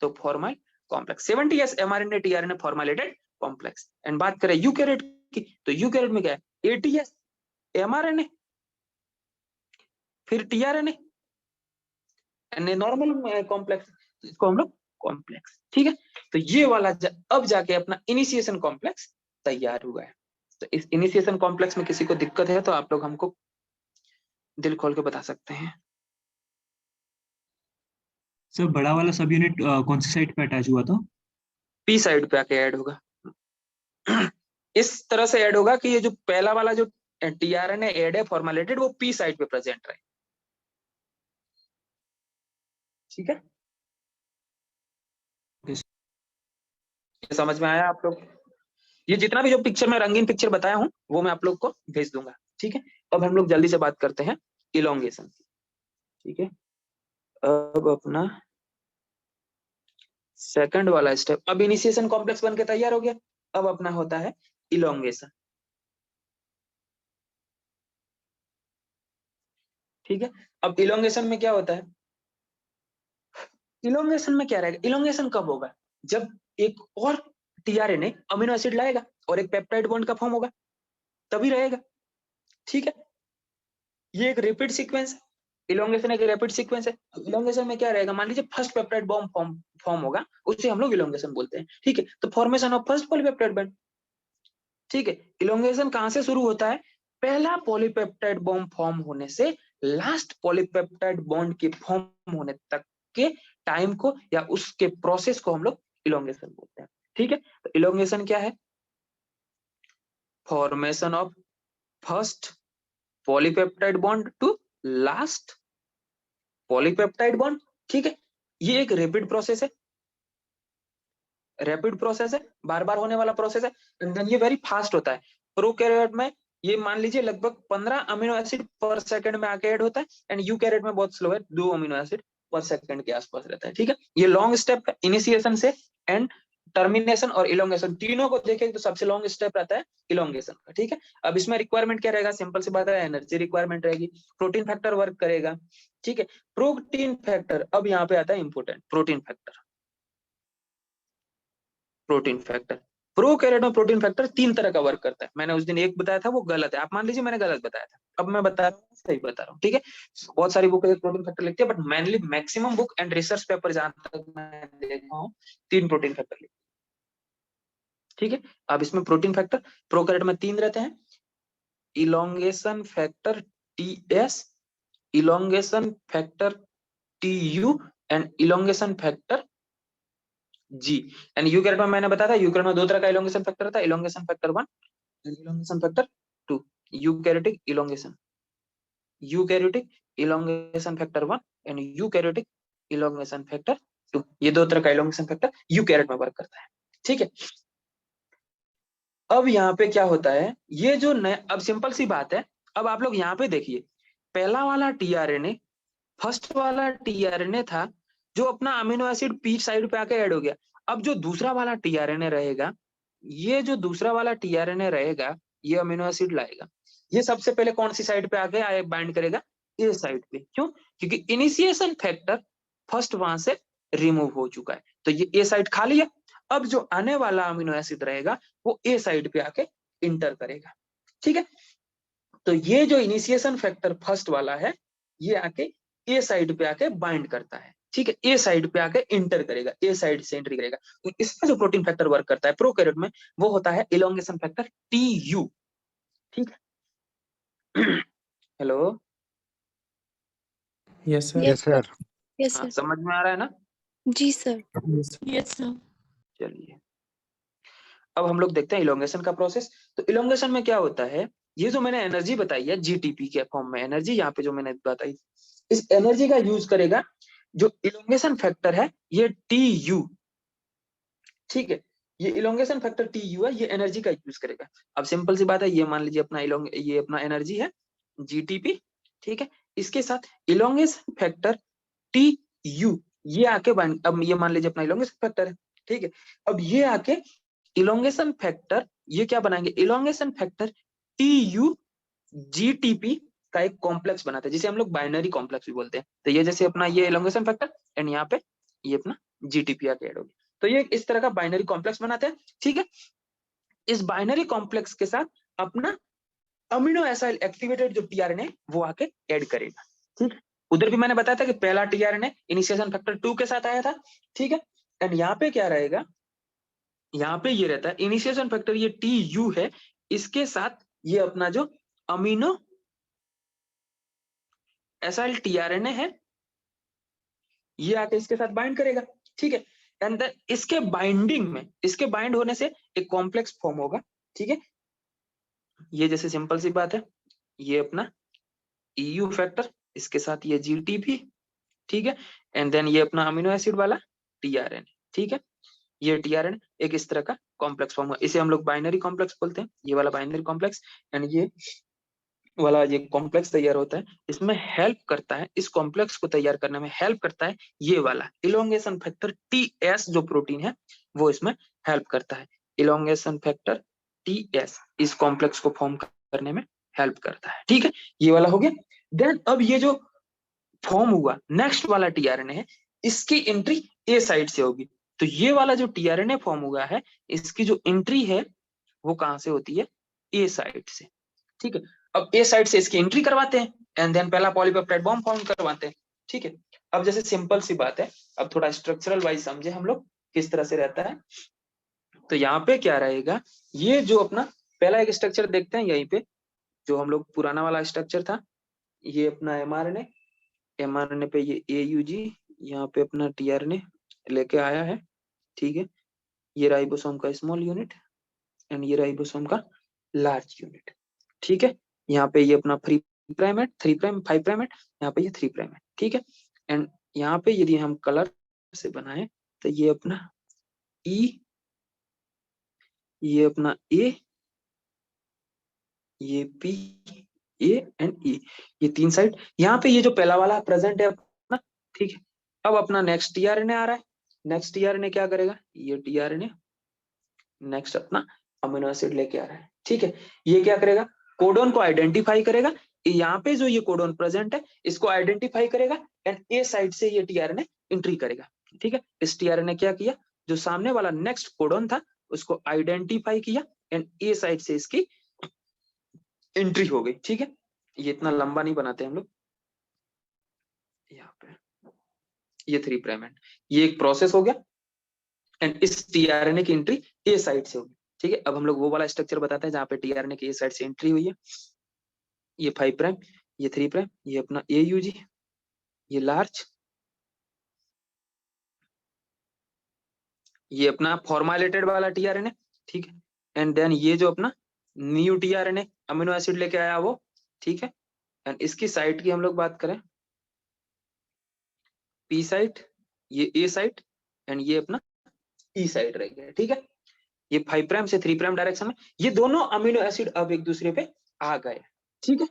तो formal complex, 70S mRNA tRNA formylated complex. And बात करें यूकैरियोट की, तो यूकैरियोट में क्या है, ATS एमआरएनए, फिर टीआरएनए एंड नॉर्मल कॉम्प्लेक्स, इसको हम लोग कॉम्प्लेक्स। ठीक है, तो ये वाला अब जाके अपना इनिशिएशन कॉम्प्लेक्स तैयार हुआ है। तो इस इनिशिएशन कॉम्प्लेक्स में किसी को दिक्कत है तो आप लोग हमको दिल खोल के बता सकते हैं। सर बड़ा वाला सब यूनिट कौन सी साइड पे अटैच हुआ था? पी साइड पे आके ऐड होगा। इस तरह से ऐड होगा कि ये जो पहला वाला जो टीआरएनए ऐड है फॉर्मुलेटेड, वो पी साइड पे प्रेजेंट रहे। ठीक है, ये समझ में आया आप लोग? ये जितना भी जो पिक्चर में रंगीन पिक्चर बताया हूं वो मैं आप लोग को भेज दूंगा। ठीक है, अब हम लोग जल्दी से बात करते हैं इलोंगेशन की। ठीक है, अब अपना सेकंड वाला स्टेप, अब इनिशिएशन कॉम्प्लेक्स बन के तैयार हो गया। अब अपना होता है इलोंगेशन। ठीक है, अब इलोंगेशन में क्या होता है? इलोंगेशन में क्या रहेगा? इलोंगेशन कब होगा? जब एक और टीआरएनए अमीनो एसिड लाएगा और एक पेप्टाइड बॉन्ड का फॉर्म होगा, तभी रहेगा। ठीक है, ये एक रैपिड सीक्वेंस है। इलोंगेशन एक रैपिड सीक्वेंस है। इलोंगेशन में क्या रहेगा? मान लीजिए फर्स्ट पेप्टाइड बॉन्ड फॉर्म होगा, उसे हम लोग इलोंगेशन बोलते हैं। ठीक है, तो formation of first polypeptide bond. ठीक है, इलोंगेशन कहां से शुरू होता है? पहला पॉलीपेप्टाइड बॉन्ड फॉर्म होने से लास्ट पॉलीपेप्टाइड बॉन्ड के फॉर्म होने तक के टाइम को या उसके प्रोसेस को हम लोग इलोंगेशन बोलते हैं। ठीक है, तो इलोंगेशन क्या है? Formation of first polypeptide bond to last polypeptide bond. ठीक है, ये एक रैपिड प्रोसेस है। रैपिड प्रोसेस है, बार बार होने वाला प्रोसेस है। एंड देन ये वेरी फास्ट होता है। प्रोकैरियोट में ये मान लीजिए लगभग 15 अमीनो एसिड पर सेकंड में आके ऐड होता है, एंड यूकैरियोट में बहुत स्लो है, 2 अमीनो एसिड पर सेकंड के आसपास रहता है। ठीक है, ये लॉन्ग स्टेप है इनिशिएशन से एंड टर्मिनेशन और इलोंगेशन तीनों को देखें तो सबसे लॉन्ग स्टेप रहता है इलोंगेशन का। ठीक है, अब इसमें रिक्वायरमेंट क्या रहेगा? सिंपल सी बात है, एनर्जी रिक्वायरमेंट रहेगी। प्रोटीन फैक्टर वर्क करेगा। ठीक है, प्रोटीन फैक्टर, अब यहाँ पे आता है important protein factor. Protein factor prokaryote में प्रोटीन फैक्टर 3 तरह का वर्क करता है। मैंने उस दिन एक बताया था, वो गलत है। आप मान लीजिए मैंने गलत बताया था, अब मैं बता रहा हूँ सही बता रहा हूँ। ठीक है, बहुत सारी बुक प्रोटीन फैक्टर लिखती है, but mainly maximum book and research paper जहां तक मैं देखा हूँ 3 प्रोटीन फैक्टर लिखते हैं। ठीक है, अब इसमें प्रोटीन फैक्टर प्रोकैरियोट में 3 रहते हैं। Elongation factor Ts, elongation factor Tu and elongation factor G. And eukaryote में मैंने बताया था, यूकैरियोट में 2 तरह का इलोंगेशन फैक्टर था, elongation factor 1 and elongation factor 2। Eukaryotic elongation, eukaryotic elongation factor 1 and eukaryotic elongation factor 2। ये 2 तरह का इलोंगेशन फैक्टर यूकैरियोट में वर्क करता है। ठीक है, अब यहाँ पे क्या होता है? ये जो नया, अब सिंपल सी बात है, अब आप लोग यहाँ पे देखिए, पहला वाला टीआरएनए, फर्स्ट वाला टीआरएनए था जो अपना अमीनो एसिड पी साइड पे आके ऐड हो गया। अब जो दूसरा वाला टीआरएनए रहेगा, ये जो दूसरा वाला टीआरएनए रहेगा, ये अमीनो एसिड लाएगा। ये सबसे पहले कौन सी साइड पे आके बाइंड करेगा? ए साइड पे। क्यों? क्योंकि इनिशिएशन फैक्टर फर्स्ट वहां से रिमूव हो चुका है, तो ये ए साइड खा लिया। अब जो आने वाला अमीनो एसिड रहेगा वो ए साइड पे आके इंटर करेगा। ठीक है, तो ये जो इनिशिएशन फैक्टर फर्स्ट वाला है, ये आके ए साइड पे आके बाइंड करता है। ठीक है, ए साइड पे आके इंटर करेगा, ए साइड से एंट्री करेगा। तो इसका जो प्रोटीन फैक्टर वर्क करता है प्रोकैरियोट में, वो होता है इलोंगेशन फैक्टर टीयू। ठीक है, hello, yes sir. Yes sir. Yes हाँ सर। समझ में आ रहा है ना? जी सर। Yes sir. चलिए, अब हम लोग देखते हैं इलोंगेशन का प्रोसेस। तो इलोंगेशन में क्या होता है? ये जो मैंने एनर्जी बताई है जीटीपी के फॉर्म में, एनर्जी यहाँ पे जो मैंने बताई, इस एनर्जी का यूज करेगा जो इलोंगेशन फैक्टर है, ये टीयू। ठीक है, ये इलोंगेशन फैक्टर टीयू है, ये एनर्जी का यूज करेगा। अब सिंपल सी बात है, ये मान लीजिए अपना ये अपना एनर्जी है जीटीपी। ठीक है, इसके साथ इलोंगेशन फैक्टर टीयू ये आके अब ये मान लीजिए अपना इलोंगेशन फैक्टर है। ठीक है, अब ये आके इलोंगेशन फैक्टर ये क्या बनाएंगे? इलोंगेशन फैक्टर टीयू जीटीपी का एक कॉम्प्लेक्स बनाते हैं, जिसे हम लोग बाइनरी कॉम्प्लेक्स भी बोलते हैं। तो ये जैसे अपना ये इलोंगेशन फैक्टर एंड यहाँ पे ये अपना जीटीपी आके ऐड हो गया, तो ये इस तरह का बाइनरी कॉम्प्लेक्स बनाते हैं। ठीक है, इस बाइनरी कॉम्प्लेक्स के साथ अपना अमीनो एसिड एक्टिवेटेड जो टीआरएनए वो आके ऐड करेगा। ठीक है, उधर भी मैंने बताया था कि पहला टीआरएनए इनिशिएशन फैक्टर 2 के साथ आया था। ठीक है, एंड यहाँ पे क्या रहेगा? यहाँ पे ये रहता है इनिशिएशन फैक्टर, ये टीयू है, इसके साथ ये अपना जो अमीनो एसिड टीआरएनए है, ये आके इसके साथ बाइंड करेगा, ठीक है। एंड देन इसके बाइंडिंग में, इसके बाइंड होने से एक कॉम्प्लेक्स फॉर्म होगा, ठीक है। ये जैसे सिंपल सी बात है, ये अपना EU फैक्टर, इसके साथ ये GTP, ठीक है। एंड देन ये अपना अमीनो एसिड वाला TRNA, ठीक है। ये TRNA एक इस तरह का कॉम्प्लेक्स फॉर्म है, इसे हम लोग बाइनरी कॉम्प्लेक्स बोलते हैं, ये वाला बाइनरी कॉम्प्लेक्स। एंड ये वाला ये कॉम्प्लेक्स तैयार होता है, इसमें हेल्प करता है, इस कॉम्प्लेक्स को तैयार करने में हेल्प करता है ये वाला इलोंगेशन फैक्टर TS जो प्रोटीन है, वो इसमें हेल्प करता है। इलोंगेशन फैक्टर TS इस कॉम्प्लेक्स को फॉर्म करने में हेल्प करता है, ठीक है। ये वाला हो गया। देन अब ये जो फॉर्म हुआ नेक्स्ट वाला TRNA है, इसकी एंट्री A साइड से होगी। तो ये वाला जो TRNA फॉर्म हुआ है, इसकी जो एंट्री है वो कहां से होती है? A साइड से, ठीक है। अब A साइड से इसकी एंट्री करवाते हैं एंड देन पहला पॉलीपेप्टाइड बॉन्ड फॉर्म करवाते हैं, ठीक है। अब जैसे सिंपल सी बात है, अब थोड़ा स्ट्रक्चरल वाइज समझे हम लोग किस तरह से रहता है। तो यहाँ पे क्या रहेगा, ये जो अपना पहला एक स्ट्रक्चर देखते हैं यहीं पे, जो हम लोग पुराना वाला स्ट्रक्चर था, ये अपना mRNA पे ये AUG, यहाँ पे अपना TRNA लेके आया है, ठीक है। ये राइबोसोम का स्मॉल यूनिट एंड ये राइबोसोम का लार्ज यूनिट, ठीक है। यहाँ पे ये अपना 3 प्राइम है, 3 प्राइम 5 प्राइम है, यहाँ पे ये 3 प्राइम है, ठीक है। एंड यहाँ पे यदि हम कलर से बनाए तो ये अपना E, ये अपना A, ये P, A एंड E, ये 3 साइड। यहाँ पे ये जो पहला वाला प्रेजेंट है अपना, ठीक है। अब अपना नेक्स्ट TRNA आ रहा है, नेक्स्ट TRNA क्या करेगा, ये TRNA नेक्स्ट अपना अमीनो एसिड लेके आ रहा है, ठीक है। ये क्या करेगा, कोडोन को आइडेंटिफाई करेगा, यहाँ पे जो ये कोडोन प्रेजेंट है इसको आइडेंटिफाई करेगा एंड A साइड से ये TRNA एंट्री करेगा, ठीक है। इस TRNA क्या किया, जो सामने वाला नेक्स्ट कोडोन था उसको आइडेंटिफाई किया एंड A साइड से इसकी एंट्री हो गई, ठीक है। ये इतना लंबा नहीं बनाते हम लोग, यहाँ पे ये 3 प्राइम एंड ये एक प्रोसेस हो गया एंड इस TRNA की एंट्री A साइड से होगी, ठीक है। अब हम लोग वो वाला स्ट्रक्चर बताते हैं जहाँ पे TRNA की A साइड से एंट्री हुई है। ये 5 प्राइम, ये 3 प्राइम, ये अपना AUG, ये लार्ज, ये अपना फॉर्माइलेटेड वाला TRNA, ठीक है। एंड देन ये जो अपना न्यू TRNA अमीनो एसिड लेके आया वो, ठीक है। एंड इसकी साइट की हम लोग बात करें, P साइट, ये A साइट एंड ये अपना E साइट रह गया, ठीक है। ये 5 प्राइम से 3 प्राइम डायरेक्शन में ये दोनों अमीनो एसिड अब एक दूसरे पे आ गए, ठीक है।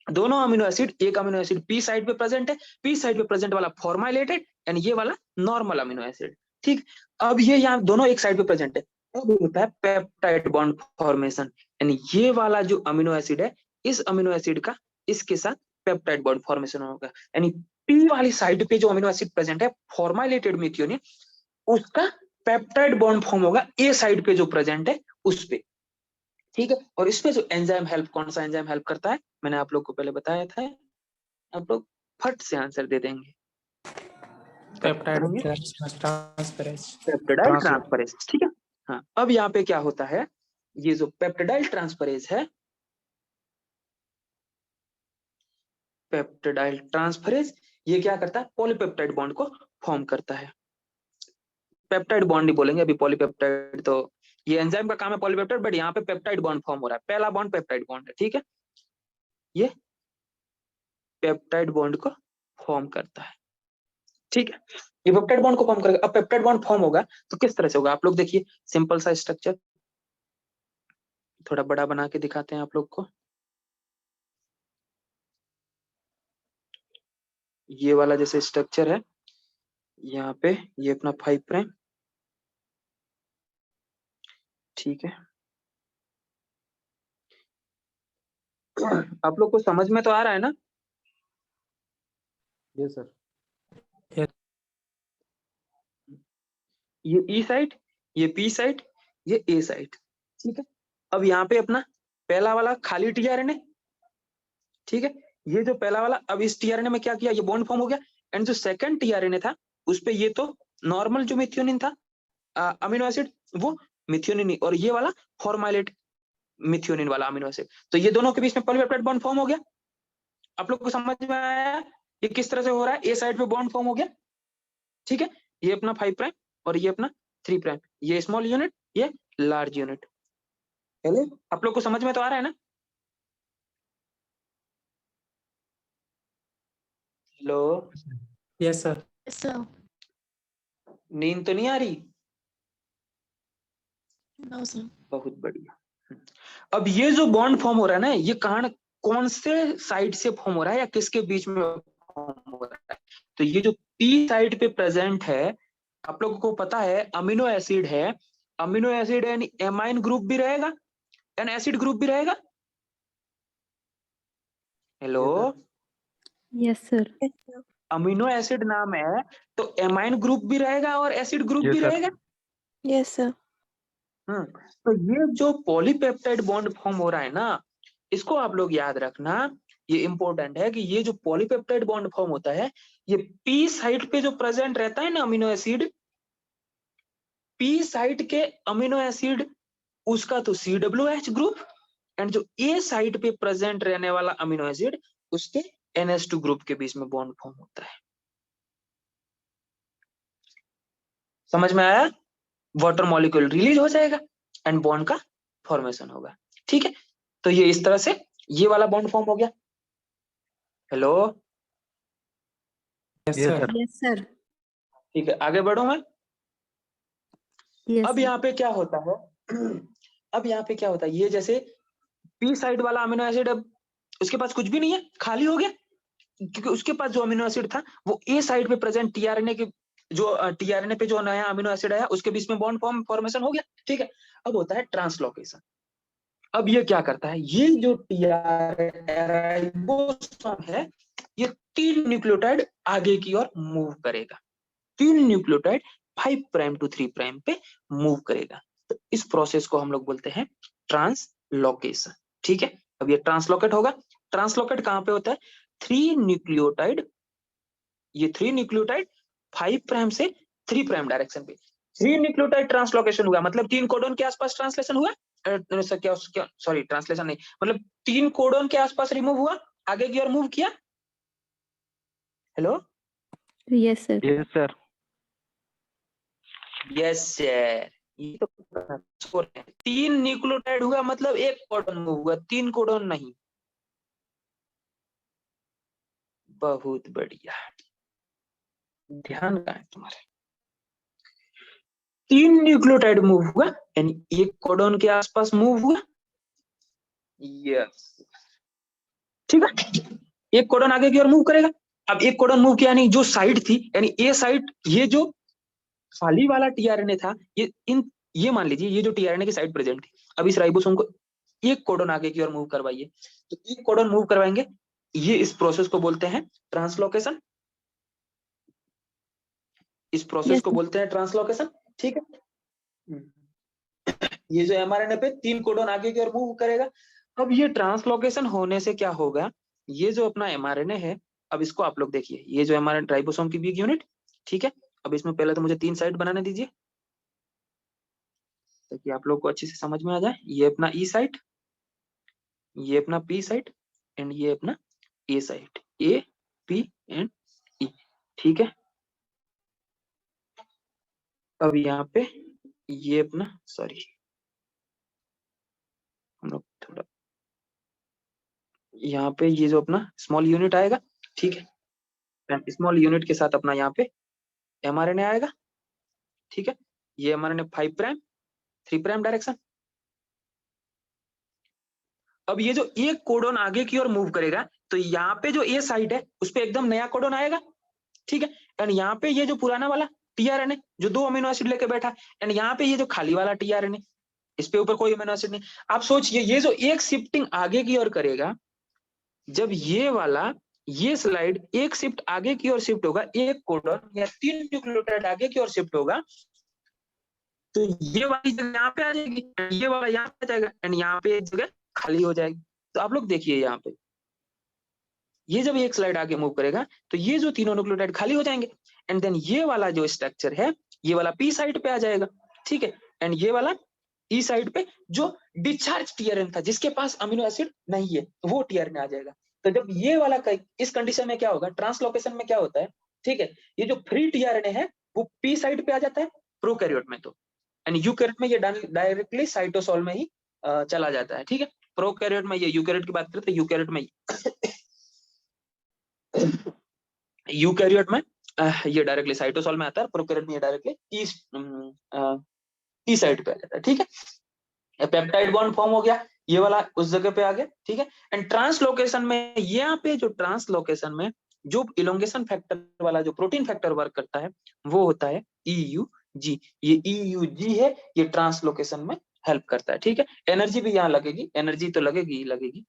दोनों अमीनो एसिड, एक अमीनो एसिड P साइड पे प्रेजेंट है, P साइड पे प्रेजेंट वाला फॉर्माइलेटेड एंड ये वाला नॉर्मल अमीनो एसिड, ठीक। अब ये यहाँ दोनों एक साइड पे प्रेजेंट है, अब होता है पेप्टाइड बॉन्ड फॉर्मेशन एंड ये वाला जो अमीनो एसिड है, इस अमीनो एसिड का इसके साथ पेप्टाइड बॉन्ड फॉर्मेशन होगा। यानी P वाली साइड पे जो अमीनो एसिड प्रेजेंट है फॉर्माइलेटेड मेथियोनिन, उसका पेप्टाइड बॉन्ड फॉर्म होगा A साइड पे जो प्रेजेंट है उस पे, ठीक है। और इसमें जो एंजाइम हेल्प, कौन सा एंजाइम हेल्प करता है, मैंने आप लोग को पहले बताया था, आप लोग फट से आंसर दे देंगे। Peptide transferase. पेप्टाइड ट्रांसफरेज, ठीक है। हाँ, अब यहाँ पे क्या होता है, ये जो पेप्टाइड ट्रांसफरेज है, पेप्टाइड ट्रांसफरेज ये क्या करता है, पॉलीपेप्टाइड बॉन्ड को फॉर्म करता है। पेप्टाइड बॉन्ड नहीं बोलेंगे अभी, पॉलीपेप्टाइड तो ये एंजाइम का काम है पॉलीपेप्टाइड, बट यहाँ पे पेप्टाइड बॉन्ड फॉर्म हो रहा है, पहला बॉन्ड पेप्टाइड बॉन्ड है, ठीक है। ये पेप्टाइड बॉन्ड को फॉर्म करता है, ठीक है। ये पेप्टाइड बॉन्ड को फॉर्म करेगा। अब पेप्टाइड बॉन्ड फॉर्म होगा तो किस तरह से होगा, आप लोग देखिए सिंपल सा स्ट्रक्चर, थोड़ा बड़ा बना के दिखाते हैं आप लोग को। ये वाला जैसे स्ट्रक्चर है, यहाँ पे ये अपना 5 प्राइम, ठीक है। आप लोग को समझ में तो आ रहा है ना? Yes sir. ये E साइट, ये P साइट, ये A साइट, ठीक है। अब यहाँ पे अपना पहला वाला खाली TRNA, ठीक है। ये जो पहला वाला, अब इस TRNA में क्या किया, ये बॉन्ड फॉर्म हो गया एंड जो सेकंड TRNA था उस पे ये तो नॉर्मल जो मिथियोनिन था अमीनो एसिड, वो मिथियोनिन, और ये वाला फॉर्माइलेट मिथियोनिन वाला अमीनो एसिड, तो ये दोनों के बीच में पॉलीपेप्टाइड बॉन्ड फॉर्म हो गया। आप लोग को समझ में आया ये किस तरह से हो रहा है, A साइड पे बॉन्ड फॉर्म हो गया ठीक है, ये अपना 5 प्राइम और ये अपना 3 प्राइम, ये स्मॉल यूनिट, ये लार्ज यूनिट। हेलो, आप लोग को समझ में तो आ रहा है ना? Hello, Yes, sir. Yes, sir. नींद तो नहीं आ रही? No, sir. बहुत बढ़िया। अब ये जो बॉन्ड फॉर्म हो रहा है ना, ये कौन से साइड से फॉर्म हो रहा है या किसके बीच में फॉर्म हो रहा है? तो ये जो पी साइड पे प्रेजेंट है, आप लोगों को पता है अमीनो एसिड है, अमीनो एसिड यानी एमाइन ग्रुप भी रहेगा एंड एसिड ग्रुप भी रहेगा। Hello, yes sir. Amino acid नाम है तो एमाइन ग्रुप भी रहेगा और एसिड ग्रुप भी रहेगा। Yes sir. तो ये जो पॉलीपेप्टाइड बॉन्ड फॉर्म हो रहा है ना, इसको आप लोग याद रखना, ये इंपॉर्टेंट है कि ये जो पॉलीपेप्टाइड बॉन्ड फॉर्म होता है, ये पी साइट पे जो प्रेजेंट रहता है ना अमीनो एसिड, पी साइट के अमीनो एसिड उसका तो COOH ग्रुप, एंड जो ए साइट पे प्रेजेंट रहने वाला अमीनो एसिड उसके NH2 ग्रुप के बीच में बॉन्ड फॉर्म होता है। समझ में आया? वाटर मॉलिक्यूल रिलीज हो जाएगा एंड बॉन्ड का फॉर्मेशन होगा। ठीक है, तो ये इस तरह से ये वाला बॉन्ड फॉर्म हो गया। Hello, Yes, sir. Yes sir. ठीक है, आगे बढ़ू मैं। यस अब यहाँ पे क्या होता है, अब यहाँ पे क्या होता है, ये जैसे पी साइड वाला अमीनो एसिड अब उसके पास कुछ भी नहीं है, खाली हो गया, क्योंकि उसके पास जो अमीनो एसिड था वो ए साइड पे प्रेजेंट टीआरएनए के जो टीआरएनए पे जो नया अमीनो एसिड आया उसके बीच में बॉन्ड फॉर्मेशन हो गया। ठीक है, अब होता है ट्रांसलोकेशन। अब ये क्या करता है, ये जो राइबोसोम है, ये 3 न्यूक्लियोटाइड आगे की ओर मूव करेगा, 3 न्यूक्लियोटाइड 5 प्राइम टू 3 प्राइम पे मूव करेगा। तो इस प्रोसेस को हम लोग बोलते हैं ट्रांसलोकेशन। ठीक है, अब ये ट्रांसलोकेट होगा। ट्रांसलोकेट कहां पे होता है? 3 न्यूक्लियोटाइड, ये 3 न्यूक्लियोटाइड 5 प्राइम से 3 प्राइम डायरेक्शन पे 3 न्यूक्लियोटाइड ट्रांसलोकेशन हुआ, मतलब 3 कोडोन के आसपास ट्रांसलेशन हुआ, क्या सॉरी ट्रांसलेशन नहीं, मतलब 3 कोडोन के आसपास रिमूव हुआ, आगे की ओर मूव किया। Hello, yes sir. Yes sir. Yes sir, ये तो 3 न्यूक्लियोटाइड हुआ मतलब 1 कोडोन मूव हुआ, 3 कोडोन नहीं। बहुत बढ़िया, ध्यान का है तुम्हारे। 3 न्यूक्लियोटाइड मूव हुआ यानी 1 कोडोन के आसपास मूव हुआ। यस, ठीक है, 1 कोडोन आगे की ओर मूव करेगा। अब 1 कोडोन मूव किया, नहीं जो साइड थी यानी ए साइड, ये जो खाली वाला टीआरएनए था, ये मान लीजिए ये जो टीआरएनए की साइड प्रेजेंट थी, अब इस राइबोसोम को 1 कोडोन आगे की ओर मूव करवाइए, तो 1 कोडोन मूव करवाएंगे, ये इस प्रोसेस को बोलते हैं ट्रांसलोकेशन। इस प्रोसेस को बोलते हैं ट्रांसलोकेशन। ठीक है, ये जो एमआरएनए पे 3 कोडोन आगे की ओर मूव करेगा। अब ये ट्रांसलोकेशन होने से क्या होगा, ये जो अपना एमआरएनए है, अब इसको आप लोग देखिए, ये जो एमआरएनए राइबोसोम की बिग यूनिट, ठीक है, अब इसमें पहले तो मुझे 3 साइड बनाने दीजिए ताकि आप लोग को अच्छे से समझ में आ जाए। ये अपना ई साइट, ये अपना पी साइट एंड ये अपना ए साइट, ए पी एंड ई। ठीक है, अब यहाँ पे ये अपना, सॉरी हम लोग थोड़ा, यहाँ पे ये जो अपना स्मॉल यूनिट आएगा, ठीक है, स्मॉल यूनिट के साथ अपना यहाँ पे एमआरएनए आएगा। ठीक है, ये एमआरएनए 5 प्राइम 3 प्राइम डायरेक्शन। अब ये जो एक कोडोन आगे की ओर मूव करेगा, तो यहाँ पे जो ए साइट है उस पे एकदम नया कोडोन आएगा। ठीक है, एंड यहाँ पे ये जो पुराना वाला टीआरएनए जो 2 अमीनो एसिड लेके बैठा, एंड यहाँ पे ये जो खाली वाला टीआरएनए, इस पे ऊपर कोई अमीनो एसिड नहीं। आप सोचिए, ये जो एक शिफ्टिंग आगे की ओर करेगा, जब ये वाला ये स्लाइड एक शिफ्ट आगे की ओर शिफ्ट होगा, एक कोडोन या 3 न्यूक्लियोटाइड आगे की ओर शिफ्ट होगा, तो ये वाली जगह यहाँ पे आ जाएगी, ये वाला यहाँ पे आ जाएगा, एंड यहाँ पे एक जगह खाली हो जाएगी। तो आप लोग देखिए यहाँ पे, ये जब एक स्लाइड आगे मूव करेगा तो ये जो तीनों न्यूक्लियोटाइड खाली हो जाएंगे, एंड देन ये वाला जो स्ट्रक्चर है, ये वाला पी साइड पे आ जाएगा। ठीक है, एंड ये वाला ई साइड पे जो डिस्चार्ज टीआरएन था, जिसके पास अमीनो एसिड नहीं है, वो टीआरएन आ जाएगा। तो जब ये वाला इस कंडीशन में क्या होगा, ट्रांसलोकेशन में क्या होता है, ठीक है। ये जो फ्री टीआरएनए है वो पी साइड पे आ जाता है प्रोकैरियोट में, तो एंड यूकैरियोट में ये डायरेक्टली साइटोसोल में ही चला जाता है, ठीक है। प्रोकैरियोट में ये, यूकैरियोट की बात करें तो यूकैरियोट में यूकैरियोट में ये डायरेक्टली साइटोसोल में आता है, प्रोकैरियोट में ये डायरेक्टली टी साइड पे आ जाता है, ठीक है। पेप्टाइड बॉन्ड फॉर्म हो गया, ये वाला उस जगह पे आ गया, ठीक है। एंड ट्रांसलोकेशन में यहाँ पे जो ट्रांसलोकेशन में जो इलोंगेशन फैक्टर वाला जो प्रोटीन फैक्टर वर्क करता है वो होता है EUG। ये EUG है, ये ट्रांसलोकेशन में हेल्प करता है, ठीक है। एनर्जी भी यहाँ लगेगी, एनर्जी तो लगेगी ही लगेगी,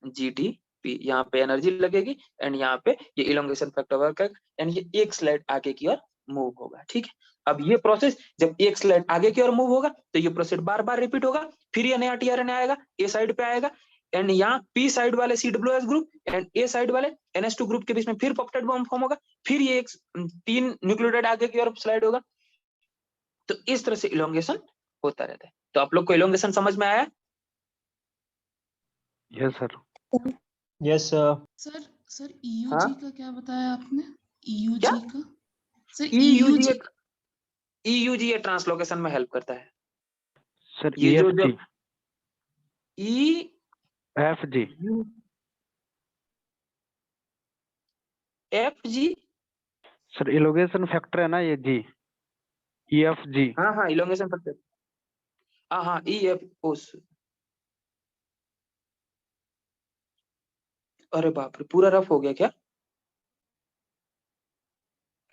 GDP यहाँ पे एनर्जी लगेगी, एंड यहाँ पे ये इलोंगेशन फैक्टर वर्क है, एंड ये एक स्लाइड आगे की ओर मूव होगा, ठीक है। अब ये प्रोसेस जब एक स्लाइड आगे की ओर मूव होगा तो ये प्रोसेस बार बार रिपीट होगा, फिर ये नया टीआरएनए आएगा, ए साइड पे आएगा, एंड यहाँ पी साइड वाले CWS group and A side वाले NH2 ग्रुप के बीच में फिर पेप्टाइड बॉन्ड फॉर्म होगा, फिर ये एक 3 न्यूक्लियोटाइड आगे की ओर स्लाइड होगा। तो इस तरह से इलोंगेशन होता रहता है। तो आप लोग को इलोंगेशन समझ में आया? Yes sir. Yes sir sir EUG हाँ? का क्या बताया आपने? EUG क्या? का सर EUG ये ट्रांसलोकेशन में हेल्प करता है। सर ये जो EFG FG EFG, sir elongation factor है ना ये जी, EFG। हाँ इलोंगेशन फैक्टर, हाँ EF अरे बाप रे, पूरा रफ हो गया क्या?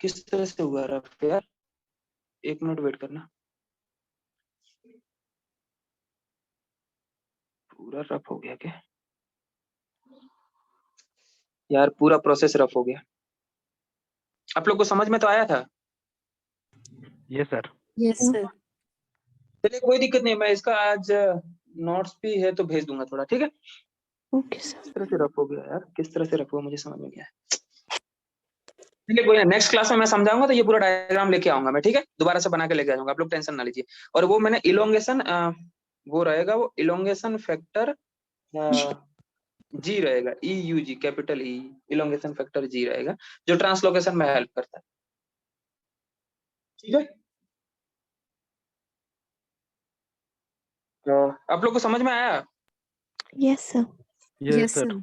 किस तरह से हुआ रफ यार? 1 मिनट वेट करना, पूरा रफ हो गया क्या यार? पूरा प्रोसेस रफ हो गया। आप लोग को समझ में तो आया था? Yes sir. Yes sir. चलिए कोई दिक्कत नहीं, मैं इसका आज नोट्स भी है तो भेज दूंगा थोड़ा, ठीक है। Okay sir. किस तरह से रफ हो गया यार, किस तरह से रफ हुआ मुझे समझ में नहीं आया। चलिए कोई ना, नेक्स्ट क्लास में मैं समझाऊंगा तो ये पूरा डायग्राम लेके आऊंगा मैं, ठीक है। दोबारा से बना के लेके आऊंगा, आप लोग टेंशन ना लीजिए। और वो मैंने इलोंगेशन वो रहेगा, वो इलोंगेशन फैक्टर G रहेगा, EUG capital E, elongation factor G रहेगा जो ट्रांसलोकेशन में हेल्प करता है, ठीक है। तो आप लोग को समझ में आया? Yes sir. Yes sir.